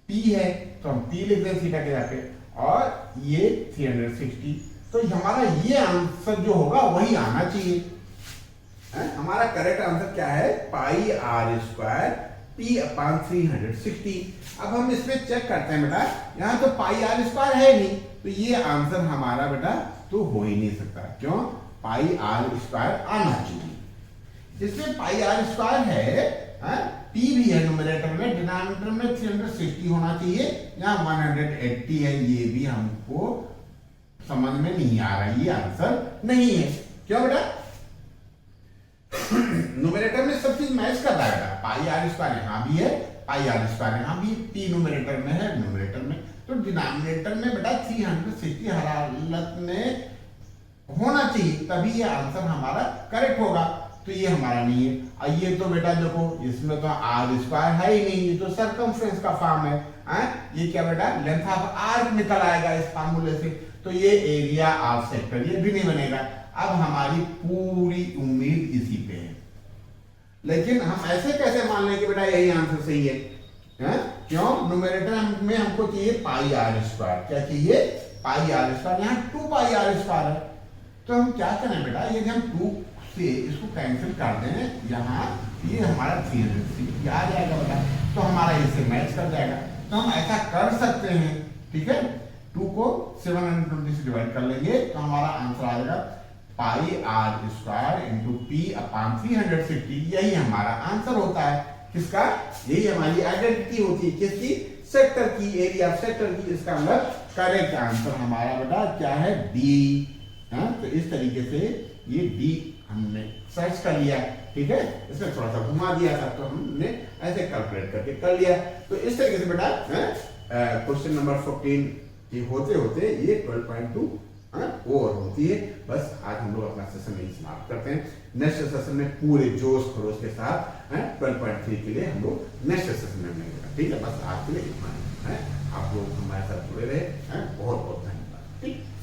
P है, तो हम P लिख दें थीटा के जगह पे, और ये 360, तो हमारा ये आंसर जो होगा वही आना चाहिए। हमारा करेक्ट आंसर क्या है, पाई R स्क्वायर P अपान 360। अब हम इसमें चेक करते हैं बेटा, यहाँ तो पाई R स्क्वायर है नहीं, तो ये आंसर हमारा बेटा तो हो ही नहीं सकता, क्यों, पाई R स्क्वायर आना चाहिए। इसमें पाई R स्क्वायर है, P भी है न्यूमरेटर में, डिनोमिनेटर में 360 होना चाहिए, यहाँ 180 है, ये भी हमको समझ में नहीं आ रहा, ये आंसर नहीं है। क्यों बेटा, न्यूमरेटर में सब चीज मैच कर रहा है, पाई R स्क्वायर यहाँ भी है, पाई R स्क्वायर यहाँ भी, P न्यूमरेटर में है, न्यूमरेटर में तो डिनोमिनेटर में बेटा 360 हर हालत में होना चाहिए, तभी ये आंसर हमारा करेक्ट होगा। तो ये हमारा नहीं है। और ये तो बेटा देखो इसमें तो आर स्क्वायर है ही नहीं, ये तो सर्कमफ्रेंस का फॉर्म है। ये क्या बेटा लेंथ ऑफ आर्क निकल आएगा इस फार्मूले से, तो ये एरिया ऑफ सेक्टर ये भी नहीं बनेगा। अब हमारी पूरी उम्मीद इसी पे है। लेकिन हम ऐसे कैसे मान लें कि बेटा यही आंसर सही है? क्यों? न्यूमरेटर में हमको चाहिए पाई आर स्क्वायर। क्या चाहिए? Pi r square. यहाँ 2 पाई आर स्क्वायर है, तो हम क्या करें बेटा, यदि हम 2 से इसको कैंसिल कर दें, यहाँ ये हमारा 360 आ जाएगा बेटा, तो हमारा इससे मैच कर जाएगा। तो हम ऐसा कर सकते हैं, ठीक है। 2 को 720 से डिवाइड कर लेंगे तो हमारा आंसर आएगा pi r square into p upon 360। यही हमारा आंसर होता है। किसका? यही हमारी आइडेंटिटी होती है। किसकी? सेक्टर की, एरिया ऑफ सेक्टर की। इसका मतलब करेक्ट आंसर हमारा बेटा क्या है? डी। तो इस तरीके से ये डी हमने सर्च कर लिया, ठीक है। इसमें थोड़ा सा घुमा दिया था, तो हमने ऐसे कैलकुलेट करके कर लिया। तो इस तरीके से बेटा क्वेश्चन नंबर 14 ये होते होते ये 12.2 ओवर होती है। बस आज हम लोग अपना सेशन नहीं समाप्त करते हैं। नेक्स्ट सेशन में पूरे जोश खरोश के साथ 12.3 के लिए हम लोग नेक्स्ट सेशन में मिलेंगे, ठीक है। बस आज के लिए इतना है। आप लोग हमारे साथ जुड़े रहे, बहुत बहुत धन्यवाद, ठीक।